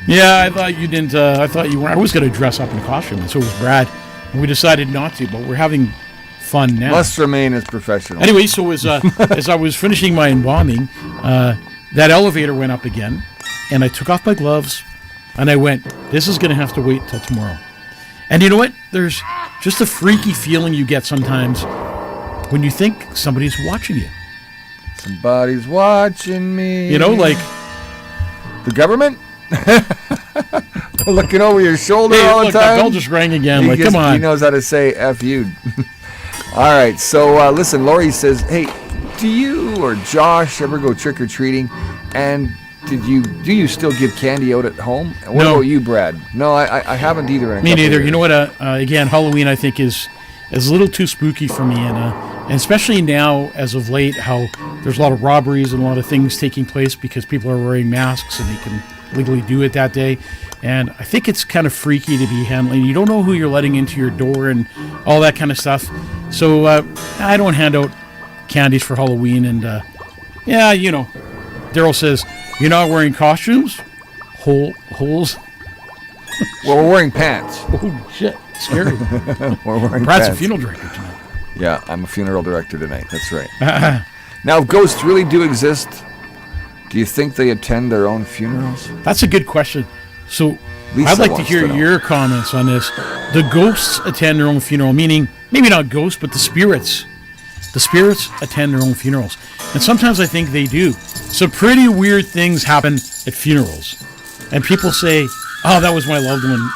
Yeah, I thought you didn't. I thought you weren't. I was gonna dress up in a costume, and so was Brad. And we decided not to, but we're having fun now. Must remain as professional. Anyway, so as I was finishing my embalming, that elevator went up again, and I took off my gloves, and I went, this is going to have to wait till tomorrow. And you know what? There's just a freaky feeling you get sometimes when you think somebody's watching you. Somebody's watching me. Like... The government? Looking over your shoulder Hey, all look, the that time? bell just rang again. He Come on. He knows how to say F you. All right, so listen, Lori says, hey, do you or Josh ever go trick-or-treating? And do you still give candy out at home? And what No. about you, Brad? No, I haven't either. In a Me couple neither. years. You know what? Again, Halloween I think is a little too spooky for me, and especially now as of late, how there's a lot of robberies and a lot of things taking place because people are wearing masks and they can legally do it that day. And I think it's kind of freaky to be handling. You don't know who you're letting into your door and all that kind of stuff. So I don't hand out candies for Halloween. And yeah, you know, Daryl says, "You're not wearing costumes? Holes?" Well, we're wearing pants. Oh, shit. Scary. We're wearing Brad's a pants. funeral director tonight. Yeah, I'm a funeral director tonight. That's right. Now, if ghosts really do exist, do you think they attend their own funerals? That's a good question. So Lisa I'd like to wants hear to know. your comments on this. The ghosts attend their own funeral, meaning maybe not ghosts, but the spirits. The spirits attend their own funerals. And sometimes I think they do. Some pretty weird things happen at funerals. And people say, "Oh, that was my loved one."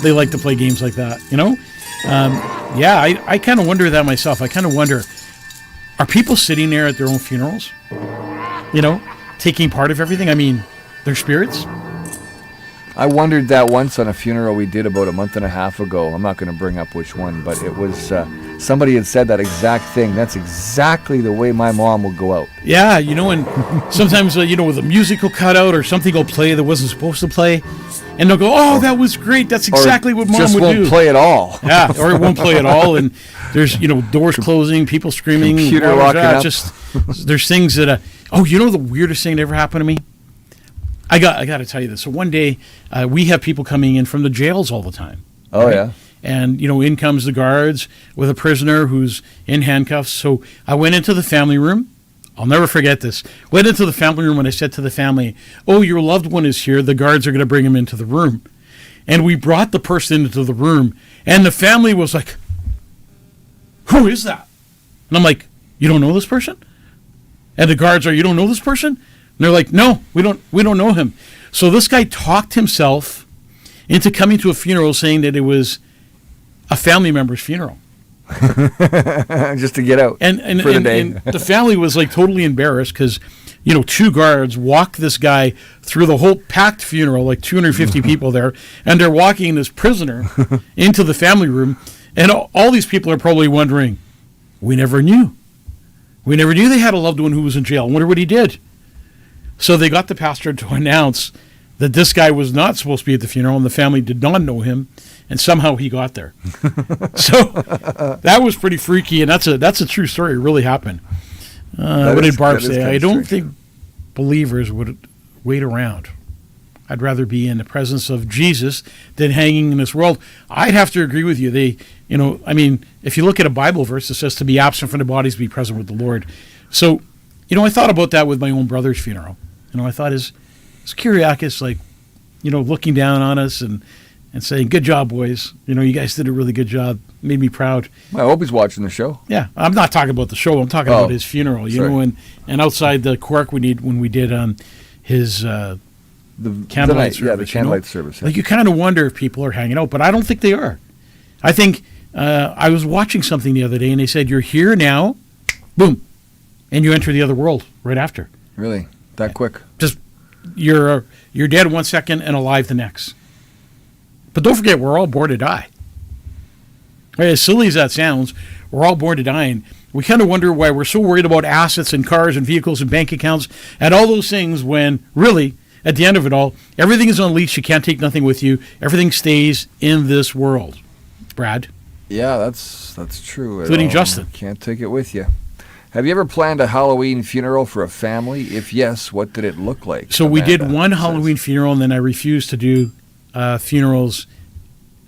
They like to play games like that, you know? Yeah, I kind of wonder that myself. I kind of wonder, are people sitting there at their own funerals? You know, taking part of everything? I mean, their spirits? I wondered that once on a funeral we did about a month and a half ago. I'm not going to bring up which one, but it was somebody had said that exact thing. That's exactly the way my mom will go out. Yeah, you know, and sometimes, you know, with a music will cut out or something will play that wasn't supposed to play, and they'll go, "Oh, that was great. That's exactly what Mom just would won't do." play at all. Yeah, or it won't play at all, and there's, you know, doors closing, people screaming, Computer blah, blah, locking blah. up. Just there's things that, oh, you know, the weirdest thing that ever happened to me. I got to tell you this. So one day, we have people coming in from the jails all the time. Oh, right? yeah. And, you know, in comes the guards with a prisoner who's in handcuffs. So I went into the family room. I'll never forget this. Went into the family room and I said to the family, "Oh, your loved one is here. The guards are going to bring him into the room." And we brought the person into the room. And the family was like, "Who is that?" And I'm like, "You don't know this person?" And the guards are, "You don't know this person?" And they're like, "No, we don't know him." So this guy talked himself into coming to a funeral saying that it was a family member's funeral. Just to get out And for the day. and the family was like totally embarrassed because, you know, two guards walked this guy through the whole packed funeral, like 250 people there, and they're walking this prisoner into the family room. And all these people are probably wondering, we never knew they had a loved one who was in jail. I wonder what he did. So they got the pastor to announce that this guy was not supposed to be at the funeral and the family did not know him, and somehow he got there. So that was pretty freaky, and that's a true story. It really happened. What did Barb say? I don't think believers would wait around. I'd rather be in the presence of Jesus than hanging in this world. I'd have to agree with you. You know, I mean, if you look at a Bible verse, it says to be absent from the bodies, be present with the Lord. So, you know, I thought about that with my own brother's funeral. You know, I thought, is Kyriakis, like, you know, looking down on us and saying, "Good job, boys. You know, you guys did a really good job. Made me proud." I hope he's watching the show. Yeah, I'm not talking about the show. I'm talking about his funeral. You know, and outside the Quark when we did his The candlelight night, service. yeah, the candlelight service. Yeah. Like, you kind of wonder if people are hanging out, but I don't think they are. I think I was watching something the other day, and they said, "You're here now, boom, and you enter the other world right after." Really? That quick? Just you're dead 1 second and alive the next. But don't forget, we're all born to die. Right, as silly as that sounds, we're all born to die, and we kind of wonder why we're so worried about assets and cars and vehicles and bank accounts and all those things when really, at the end of it all, everything is on leash. You can't take nothing with you. Everything stays in this world. Brad? Yeah, that's true. Including Justin. Can't take it with you. Have you ever planned a Halloween funeral for a family? If yes, what did it look like? So we did Amanda one says. Halloween funeral, and then I refused to do funerals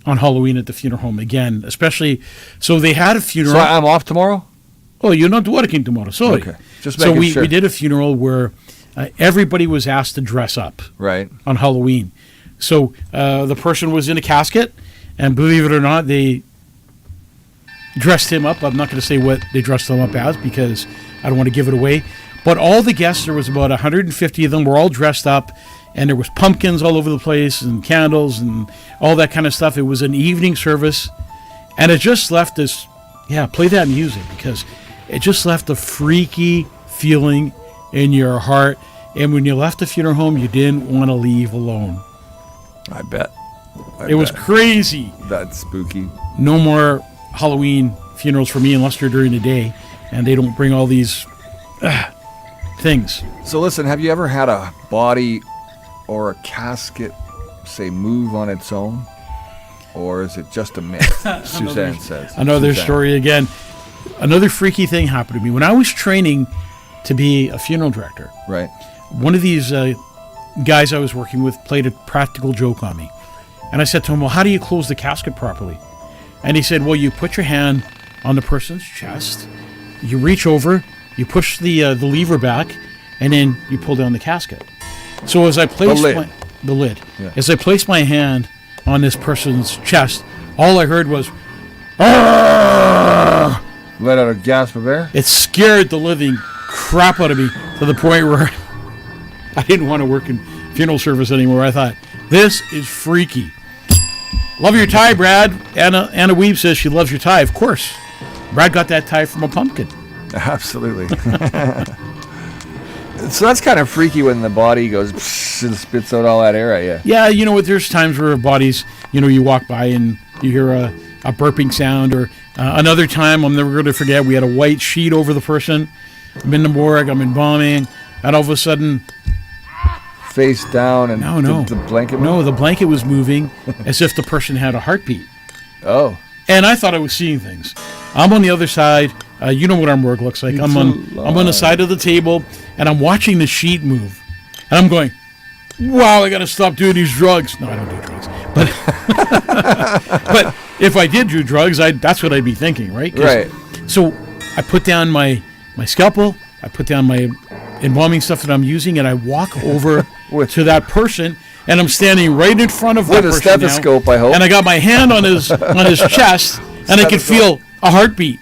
on Halloween at the funeral home again, especially. So they had a funeral. So I'm off tomorrow? Oh, you're not working tomorrow. Sorry. Okay. Just so making we sure. did a funeral where everybody was asked to dress up Right. on Halloween. So the person was in a casket, and believe it or not, they dressed him up. I'm not going to say what they dressed him up as because I don't want to give it away. But all the guests, there was about 150 of them, were all dressed up, and there was pumpkins all over the place and candles and all that kind of stuff. It was an evening service, and it just left this, play that music, because it just left a freaky feeling in your heart. And when you left the funeral home, you didn't want to leave alone. I bet. It was crazy. That's spooky. No more Halloween funerals for me unless they're during the day and they don't bring all these things. So listen, have you ever had a body or a casket, say, move on its own? Or is it just a myth? Suzanne says. Another Suzanne. story again. Another freaky thing happened to me. When I was training to be a funeral director, Right. one of these guys I was working with played a practical joke on me. And I said to him, well, how do you close the casket properly? And he said, well, you put your hand on the person's chest, you reach over, you push the lever back, and then you pull down the casket. So as I placed the lid. Yeah. As I placed my hand on this person's chest, all I heard was, "Arrgh!" Let out a gasp of air? It scared the living crap out of me to the point where I didn't want to work in funeral service anymore. I thought, this is freaky. Love your tie, Brad. Anna Weave says she loves your tie. Of course. Brad got that tie from a pumpkin. Absolutely. So that's kind of freaky when the body goes psh, and spits out all that air at you. Yeah, you know what? There's times where bodies, you walk by and you hear a burping sound. Or another time, I'm never going to forget, we had a white sheet over the person. I'm in the morgue, I'm embalming, and all of a sudden, Face down and no. the blanket. No, the blanket was moving as if the person had a heartbeat. Oh. And I thought I was seeing things. I'm on the other side. You know what our morgue looks like. I'm on the side of the table, and I'm watching the sheet move. And I'm going, wow, I got to stop doing these drugs. No, I don't do drugs. But if I did do drugs, that's what I'd be thinking, right? Right. So I put down my scalpel. I put down my embalming stuff that I'm using, and I walk over to that person, and I'm standing right in front of that With a person stethoscope, now, I hope. and I got my hand on his chest, and I could feel a heartbeat.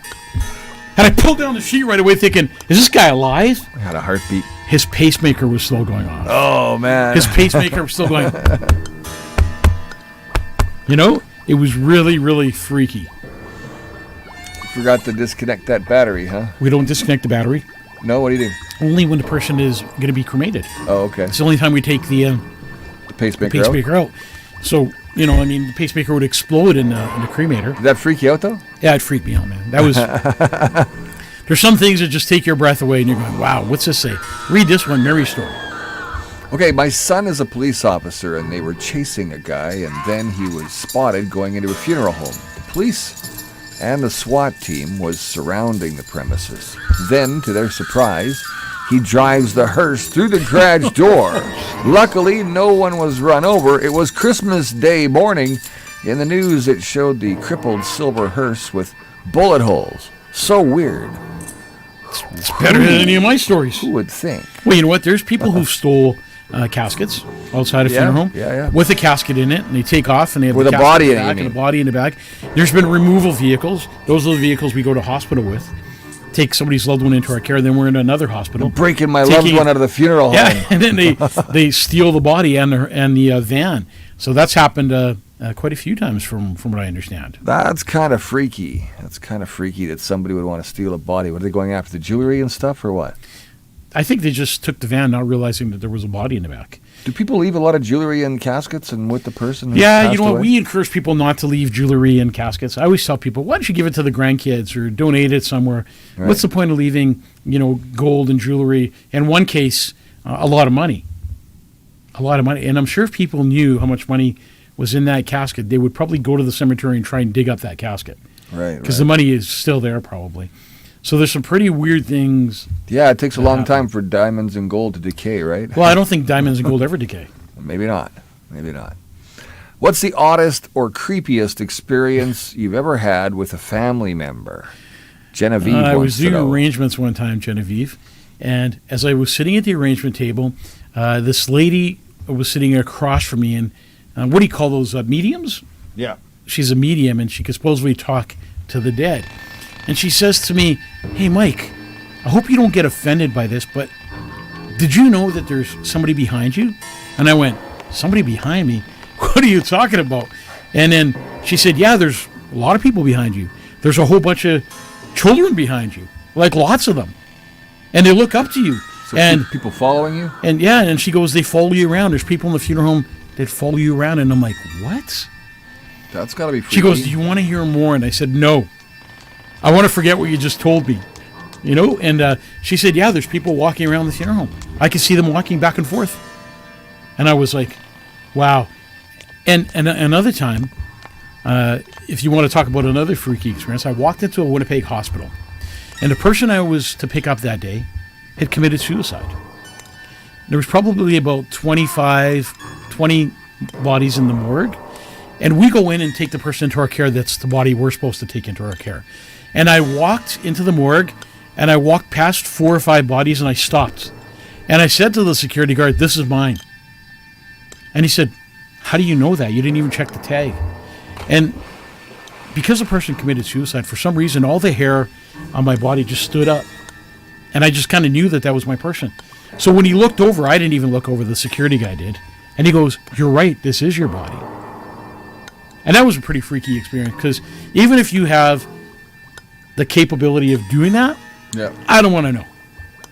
And I pulled down the sheet right away thinking, is this guy alive? I had a heartbeat. His pacemaker was still going on. Oh, man. His pacemaker was still going. It was really, really freaky. Forgot to disconnect that battery, huh? We don't disconnect the battery. No, what do you do? Only when the person is going to be cremated. Oh, okay. It's the only time we take the Pacemaker out? out. So, the pacemaker would explode in the cremator. Did that freak you out, though? Yeah, it freaked me out, man. That was... There's some things that just take your breath away, and you're going, wow, what's this say? Read this one, Mary's story. Okay, my son is a police officer, and they were chasing a guy, and then he was spotted going into a funeral home. The police and the SWAT team was surrounding the premises. Then, to their surprise, he drives the hearse through the garage door. Luckily, no one was run over. It was Christmas Day morning. In the news, it showed the crippled silver hearse with bullet holes. So weird. It's better than any of my stories. Who would think? Well, you know what? There's people who stole caskets outside a funeral home with a casket in it, and they take off, and they have With the a casket body in in the it, back you and a mean? body in the back. There's been removal vehicles. Those are the vehicles we go to hospital with. Take somebody's loved one into our care, then we're in another hospital. Breaking my loved one out of the funeral home. Yeah, and then they steal the body and the van. So that's happened quite a few times from what I understand. That's kind of freaky. That's kind of freaky that somebody would want to steal a body. What, are they going after the jewelry and stuff, or what? I think they just took the van, not realizing that there was a body in the back. Do people leave a lot of jewelry in caskets and with the person who's Yeah, passed you know what? away? We encourage people not to leave jewelry in caskets. I always tell people, why don't you give it to the grandkids or donate it somewhere? Right. What's the point of leaving, gold and jewelry? In one case, a lot of money. A lot of money. And I'm sure if people knew how much money was in that casket, they would probably go to the cemetery and try and dig up that casket. Right, Because the money is still there, probably. So there's some pretty weird things. Yeah, it takes a long time for diamonds and gold to decay, right? Well, I don't think diamonds and gold ever decay. Maybe not. Maybe not. What's the oddest or creepiest experience you've ever had with a family member? Genevieve I wants was to doing know. arrangements one time, Genevieve, and as I was sitting at the arrangement table, this lady was sitting across from me, and what do you call those, mediums? Yeah. She's a medium, and she could supposedly talk to the dead. And she says to me, hey, Mike, I hope you don't get offended by this, but did you know that there's somebody behind you? And I went, somebody behind me? What are you talking about? And then she said, yeah, there's a lot of people behind you. There's a whole bunch of children behind you, like lots of them. And they look up to you. So and people following you? And yeah, and she goes, they follow you around. There's people in the funeral home that follow you around. And I'm like, what? That's got to be freaky. She goes, do you want to hear more? And I said, no. I want to forget what you just told me. And she said, yeah, there's people walking around the funeral home. I can see them walking back and forth. And I was like, wow. And another time, if you want to talk about another freaky experience, I walked into a Winnipeg hospital, and the person I was to pick up that day had committed suicide. There was probably about 20 bodies in the morgue, and we go in and take the person into our care that's the body we're supposed to take into our care. And I walked into the morgue, and I walked past 4 or 5 bodies, and I stopped. And I said to the security guard, "This is mine." And he said, "How do you know that? You didn't even check the tag." And because the person committed suicide, for some reason, all the hair on my body just stood up. And I just kind of knew that that was my person. So when he looked over, I didn't even look over, the security guy did. And he goes, "You're right, this is your body." And that was a pretty freaky experience, because even if you have the capability of doing that, Yeah. I don't want to know.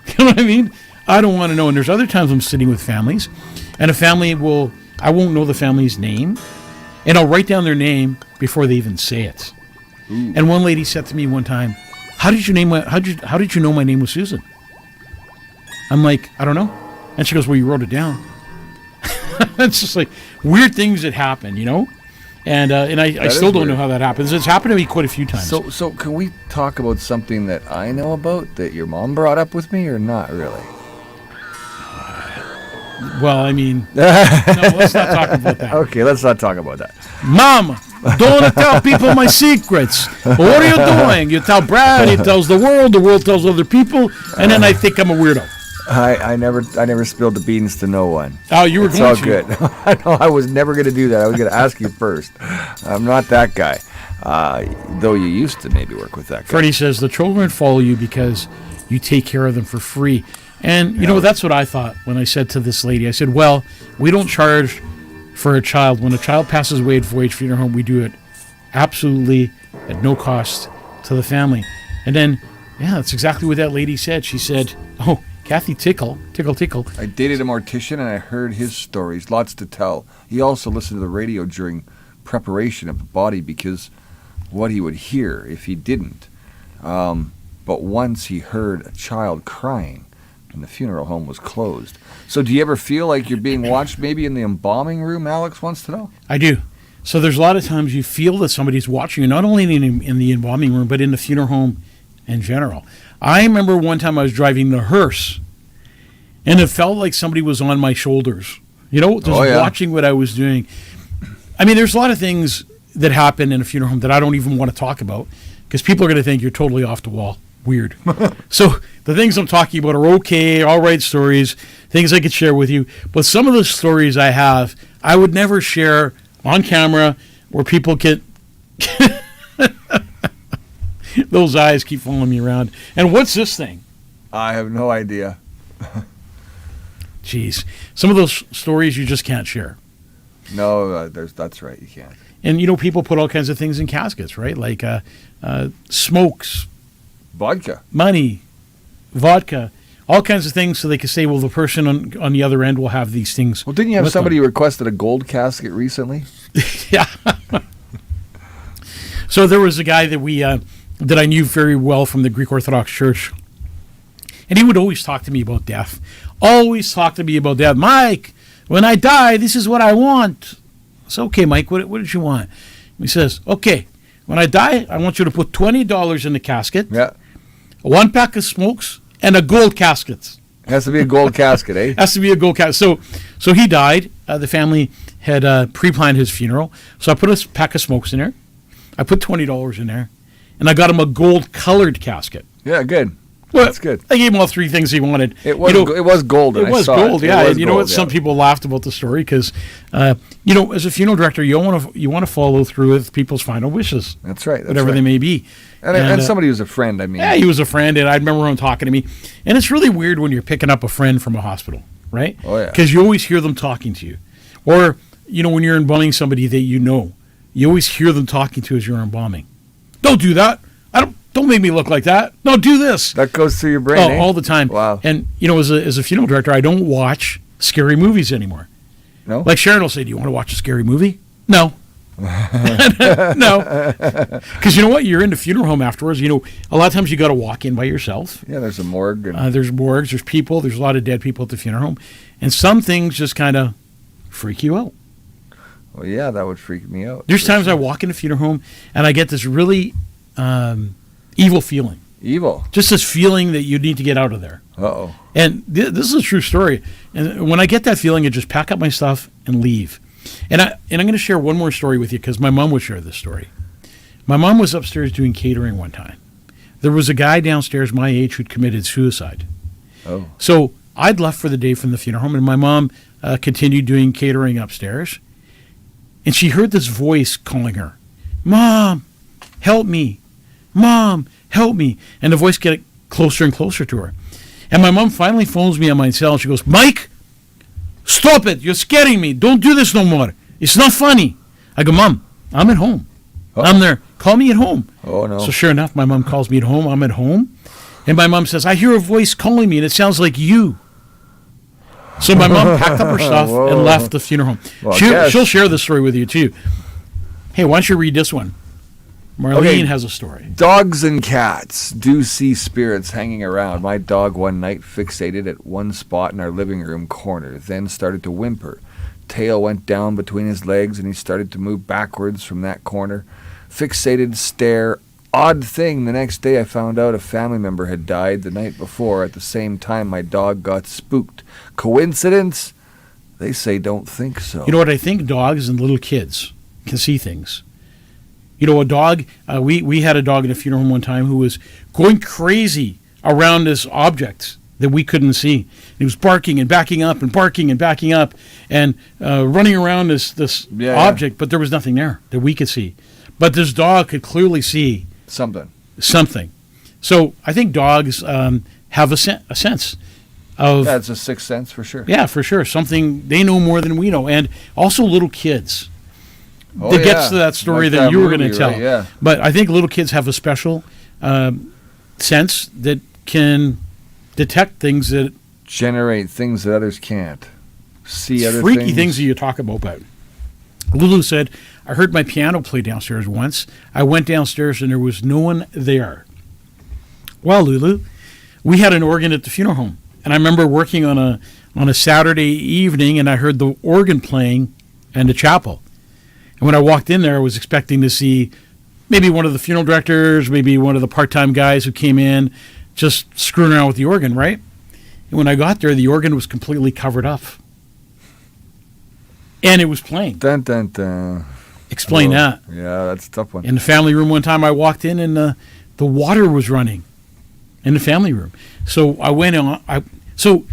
You know what I mean? I don't want to know. And there's other times I'm sitting with families, and I won't know the family's name, and I'll write down their name before they even say it. Ooh. And one lady said to me one time, how did you know my name was Susan? I'm like, "I don't know." And she goes, "Well, you wrote it down." It's just like weird things that happen, you know? And I still don't know how that happens. It's happened to me quite a few times. So can we talk about something that I know about that your mom brought up with me, or not really? Well, I mean, no, let's not talk about that. Okay, let's not talk about that. Mom, don't tell people my secrets. What are you doing? You tell Brad, he tells the world tells other people, and then I think I'm a weirdo. I never spilled the beans to no one. Oh, you were It's going all to. good. I know I was never going to do that. I was going to ask you first. I'm not that guy. Though you used to maybe work with that guy. Freddie says, the children follow you because you take care of them for free. And, you know, that's what I thought when I said to this lady. I said, well, we don't charge for a child. When a child passes away at Voyage Funeral Home, we do it absolutely at no cost to the family. And then, yeah, that's exactly what that lady said. She said, oh, Kathy Tickle. I dated a mortician and I heard his stories, lots to tell. He also listened to the radio during preparation of the body because what he would hear if he didn't. But once he heard a child crying and the funeral home was closed. So do you ever feel like you're being watched maybe in the embalming room, Alex wants to know? I do. So there's a lot of times you feel that somebody's watching you, not only in the embalming room, but in the funeral home in general. I remember one time I was driving the hearse, and it felt like somebody was on my shoulders, you know, just watching what I was doing. I mean, there's a lot of things that happen in a funeral home that I don't even want to talk about because people are going to think you're totally off the wall. Weird. So the things I'm talking about are okay, all right stories, things I could share with you. But some of the stories I have, I would never share on camera where people can... Those eyes keep following me around. And what's this thing? I have no idea. Jeez. Some of those stories you just can't share. No, that's right, you can't. And, you know, people put all kinds of things in caskets, right? Like smokes, Vodka. money, vodka, all kinds of things so they can say, well, the person on the other end will have these things. Well, didn't you have with somebody them. who requested a gold casket recently? Yeah. So there was a guy that that I knew very well from the Greek Orthodox Church. And he would always talk to me about death. Always talk to me about death. Mike, when I die, this is what I want. So, okay, Mike, what did you want? He says, okay, when I die, I want you to put $20 in the casket, Yeah. 1 pack of smokes, and a gold casket. Has to be a gold casket, eh? Has to be a gold casket. So he died. The family had pre-planned his funeral. So I put a pack of smokes in there. I put $20 in there. And I got him a gold-colored casket. Yeah, good. Well, That's good. I gave him all 3 things he wanted. It was gold. It was gold, yeah. And you know what? Yeah. Some people laughed about the story because, you know, as a funeral director, you want to follow through with people's final wishes. That's right. Whatever they may be. And somebody who's a friend, I mean. Yeah, he was a friend, and I remember him talking to me. And it's really weird when you're picking up a friend from a hospital, right? Oh, yeah. Because you always hear them talking to you. Or, you know, when you're embalming somebody that you know, you always hear them talking to you as you're embalming. Don't do that. Don't make me look like that. No, do this. That goes through your brain, all the time. Wow. And, you know, as a funeral director, I don't watch scary movies anymore. No? Like Sharon will say, do you want to watch a scary movie? No. No. Because you know what? You're in the funeral home afterwards. You know, a lot of times you got to walk in by yourself. Yeah, there's a morgue. And There's morgues, there's people, there's a lot of dead people at the funeral home. And some things just kind of freak you out. Well, yeah, that would freak me out. There's for times sure. I walk in a funeral home and I get this really evil feeling. Evil. Just this feeling that you need to get out of there. Uh-oh. And this is a true story. And when I get that feeling, I just pack up my stuff and leave. And I'm going to share one more story with you because my mom would share this story. My mom was upstairs doing catering one time. There was a guy downstairs my age who'd committed suicide. Oh. So I'd left for the day from the funeral home, and my mom continued doing catering upstairs. And she heard this voice calling her, "Mom, help me. Mom, help me." And the voice get closer and closer to her. And my mom finally phones me on my cell. She goes, "Mike, stop it. You're scaring me. Don't do this no more. It's not funny." I go, "Mom, I'm at home. I'm there. Call me at home." Oh, no. So sure enough, my mom calls me at home. I'm at home. And my mom says, "I hear a voice calling me, and it sounds like you." So my mom packed up her stuff Whoa. and left the funeral home. Well, I guess. She'll share this story with you, too. Hey, why don't you read this one? Marlene Okay. has a story. Dogs and cats do see spirits hanging around. My dog one night fixated at one spot in our living room corner, then started to whimper. Tail went down between his legs and he started to move backwards from that corner. Fixated stare. Odd thing, the next day I found out a family member had died the night before. At the same time, my dog got spooked. Coincidence? They say don't think so. You know what? I think dogs and little kids can see things. You know, a dog, we had a dog in a funeral home one time who was going crazy around this object that we couldn't see. He was barking and backing up and barking and backing up and running around this Yeah. object, but there was nothing there that we could see. But this dog could clearly see something. So I think dogs have a sense of... That's a sixth sense for sure. Yeah, for sure. Something they know more than we know. And also little kids. Oh, That gets yeah. to that story Like that you were going to movie, tell. right? Yeah. But I think little kids have a special sense that can detect things that Generate things that others can't. See other freaky things that you talk about. Lulu said, "I heard my piano play downstairs once. I went downstairs and there was no one there." Well, Lulu, we had an organ at the funeral home, and I remember working on a Saturday evening, and I heard the organ playing in the chapel. And when I walked in there, I was expecting to see maybe one of the funeral directors, maybe one of the part-time guys who came in, just screwing around with the organ, right? And when I got there, the organ was completely covered up. And it was playing. Dun, dun, dun. Explain Oh, that. Yeah, that's a tough one. In the family room one time, I walked in and the water was running in the family room. So I went on. So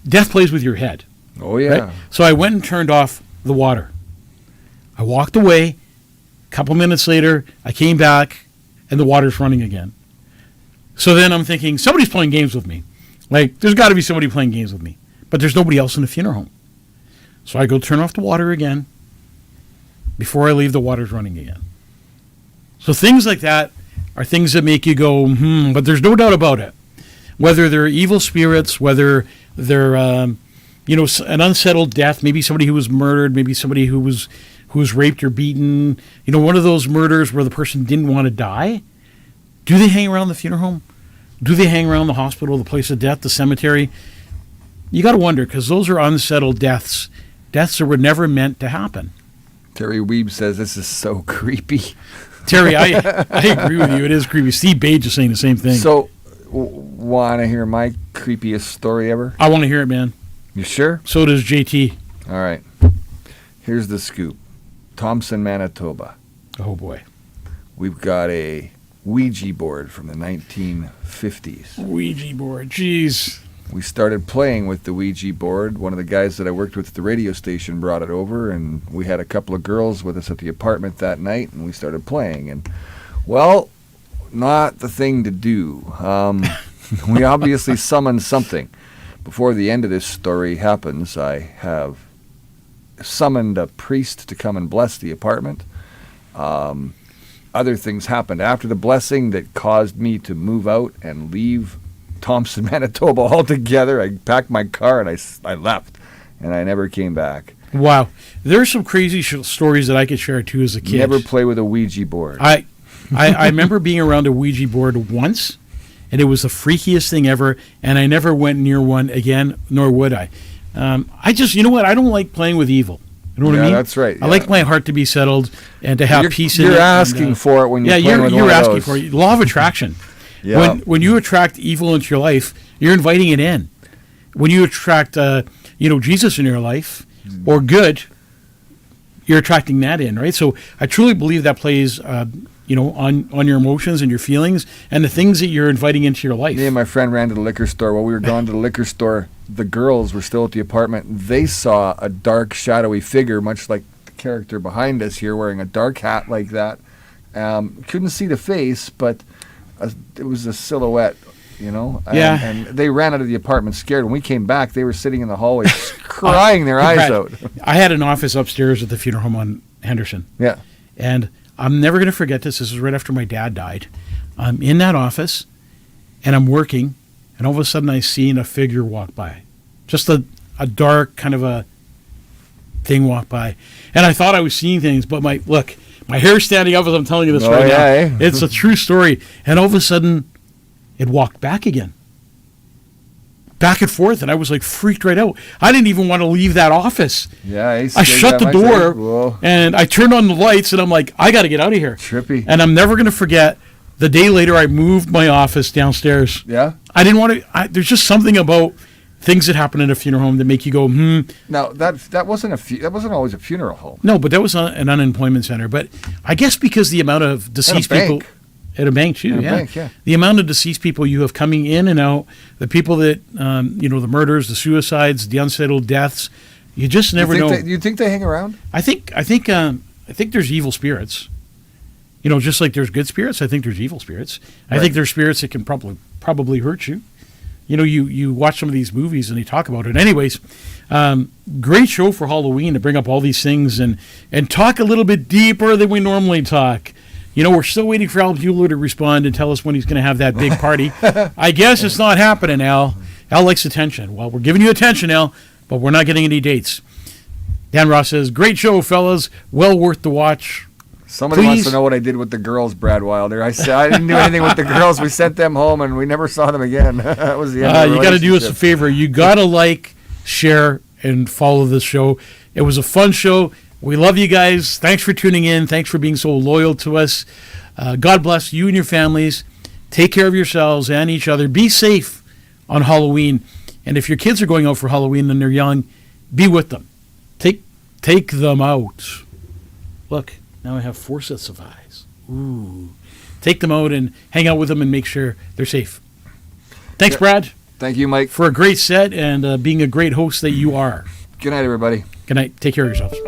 death plays with your head. Oh, yeah. Right? So I went and turned off the water. I walked away. A couple minutes later, I came back and the water's running again. So then I'm thinking, somebody's playing games with me. Like, there's got to be somebody playing games with me. But there's nobody else in the funeral home. So I go turn off the water again. Before I leave, the water's running again. So things like that are things that make you go, but there's no doubt about it. Whether they're evil spirits, whether they're, an unsettled death, maybe somebody who was murdered, maybe somebody who was raped or beaten, one of those murders where the person didn't want to die. Do they hang around the funeral home? Do they hang around the hospital, the place of death, the cemetery? You got to wonder, because those are unsettled deaths that were never meant to happen. Terry Weeb says this is so creepy. Terry, I agree with you. It is creepy. Steve Page is saying the same thing. So, want to hear my creepiest story ever? I want to hear it, man. You sure? So does JT. All right. Here's the scoop. Thompson, Manitoba. Oh, boy. We've got a Ouija board from the 1950s. Ouija board. Jeez. We started playing with the Ouija board. One of the guys that I worked with at the radio station brought it over, and we had a couple of girls with us at the apartment that night, and we started playing. And, well, not the thing to do. We obviously summoned something. Before the end of this story happens, I have summoned a priest to come and bless the apartment. Other things happened after the blessing that caused me to move out and leave Thompson, Manitoba altogether. I packed my car and I left, and I never came back. Wow. There's some crazy stories that I could share, too, as a kid. Never play with a Ouija board. I remember being around a Ouija board once, and it was the freakiest thing ever, and I never went near one again, nor would I. I just, you know what? I don't like playing with evil. You know what I Yeah, mean? that's right, I yeah. like my heart to be settled and to have peace in it. You're and, asking for it when you're playing with you're one of asking those. for it. Law of attraction. Yeah. When you attract evil into your life, you're inviting it in. When you attract, Jesus in your life or good, you're attracting that in, right? So I truly believe that plays, on your emotions and your feelings and the things that you're inviting into your life. Me and my friend ran to the liquor store. While we were going to the liquor store, the girls were still at the apartment. They saw a dark, shadowy figure, much like the character behind us here, wearing a dark hat like that. Couldn't see the face, but it was a silhouette, Yeah. And they ran out of the apartment scared. When we came back, they were sitting in the hallway crying their eyes Brad, out. I had an office upstairs at the funeral home on Henderson. Yeah. And I'm never going to forget this. This is right after my dad died. I'm in that office, and I'm working, and all of a sudden I seen a figure walk by. Just a dark kind of a thing walk by. And I thought I was seeing things, but my hair's standing up as I'm telling you this right now. Eh? It's a true story. And all of a sudden, it walked back again. Back and forth, and I was like freaked right out. I didn't even want to leave that office. Yeah. I shut the door and I turned on the lights and I'm like, I got to get out of here. Trippy. And I'm never going to forget the day later I moved my office downstairs. Yeah. I didn't want to. There's just something about things that happen in a funeral home that make you go, Now that wasn't always a funeral home. No, but that was an unemployment center. But I guess because the amount of deceased people. bank. At a bank too, At a yeah. bank, yeah. The amount of deceased people you have coming in and out, the people that, the murders, the suicides, the unsettled deaths, you just never know. You think they hang around? I think there's evil spirits. Just like there's good spirits, I think there's evil spirits. I think there's spirits that can probably hurt you. You watch some of these movies and they talk about it. Anyways, great show for Halloween to bring up all these things and talk a little bit deeper than we normally talk. We're still waiting for Al Bueller to respond and tell us when he's going to have that big party. I guess it's not happening, Al. Al likes attention. Well, we're giving you attention, Al, but we're not getting any dates. Dan Ross says, great show, fellas. Well worth the watch. Somebody wants Please. to know what I did with the girls, Brad Wilder. I said I didn't do anything with the girls. We sent them home, and we never saw them again. That was the end of the You got to do us a relationship. favor. You got to like, share, and follow this show. It was a fun show. We love you guys. Thanks for tuning in. Thanks for being so loyal to us. God bless you and your families. Take care of yourselves and each other. Be safe on Halloween. And if your kids are going out for Halloween and they're young, be with them. Take them out. Look, now I have 4 sets of eyes. Ooh. Take them out and hang out with them and make sure they're safe. Thanks, Brad, Thank you, Mike. for a great set and being a great host that you are. Good night, everybody. Good night. Take care of yourselves.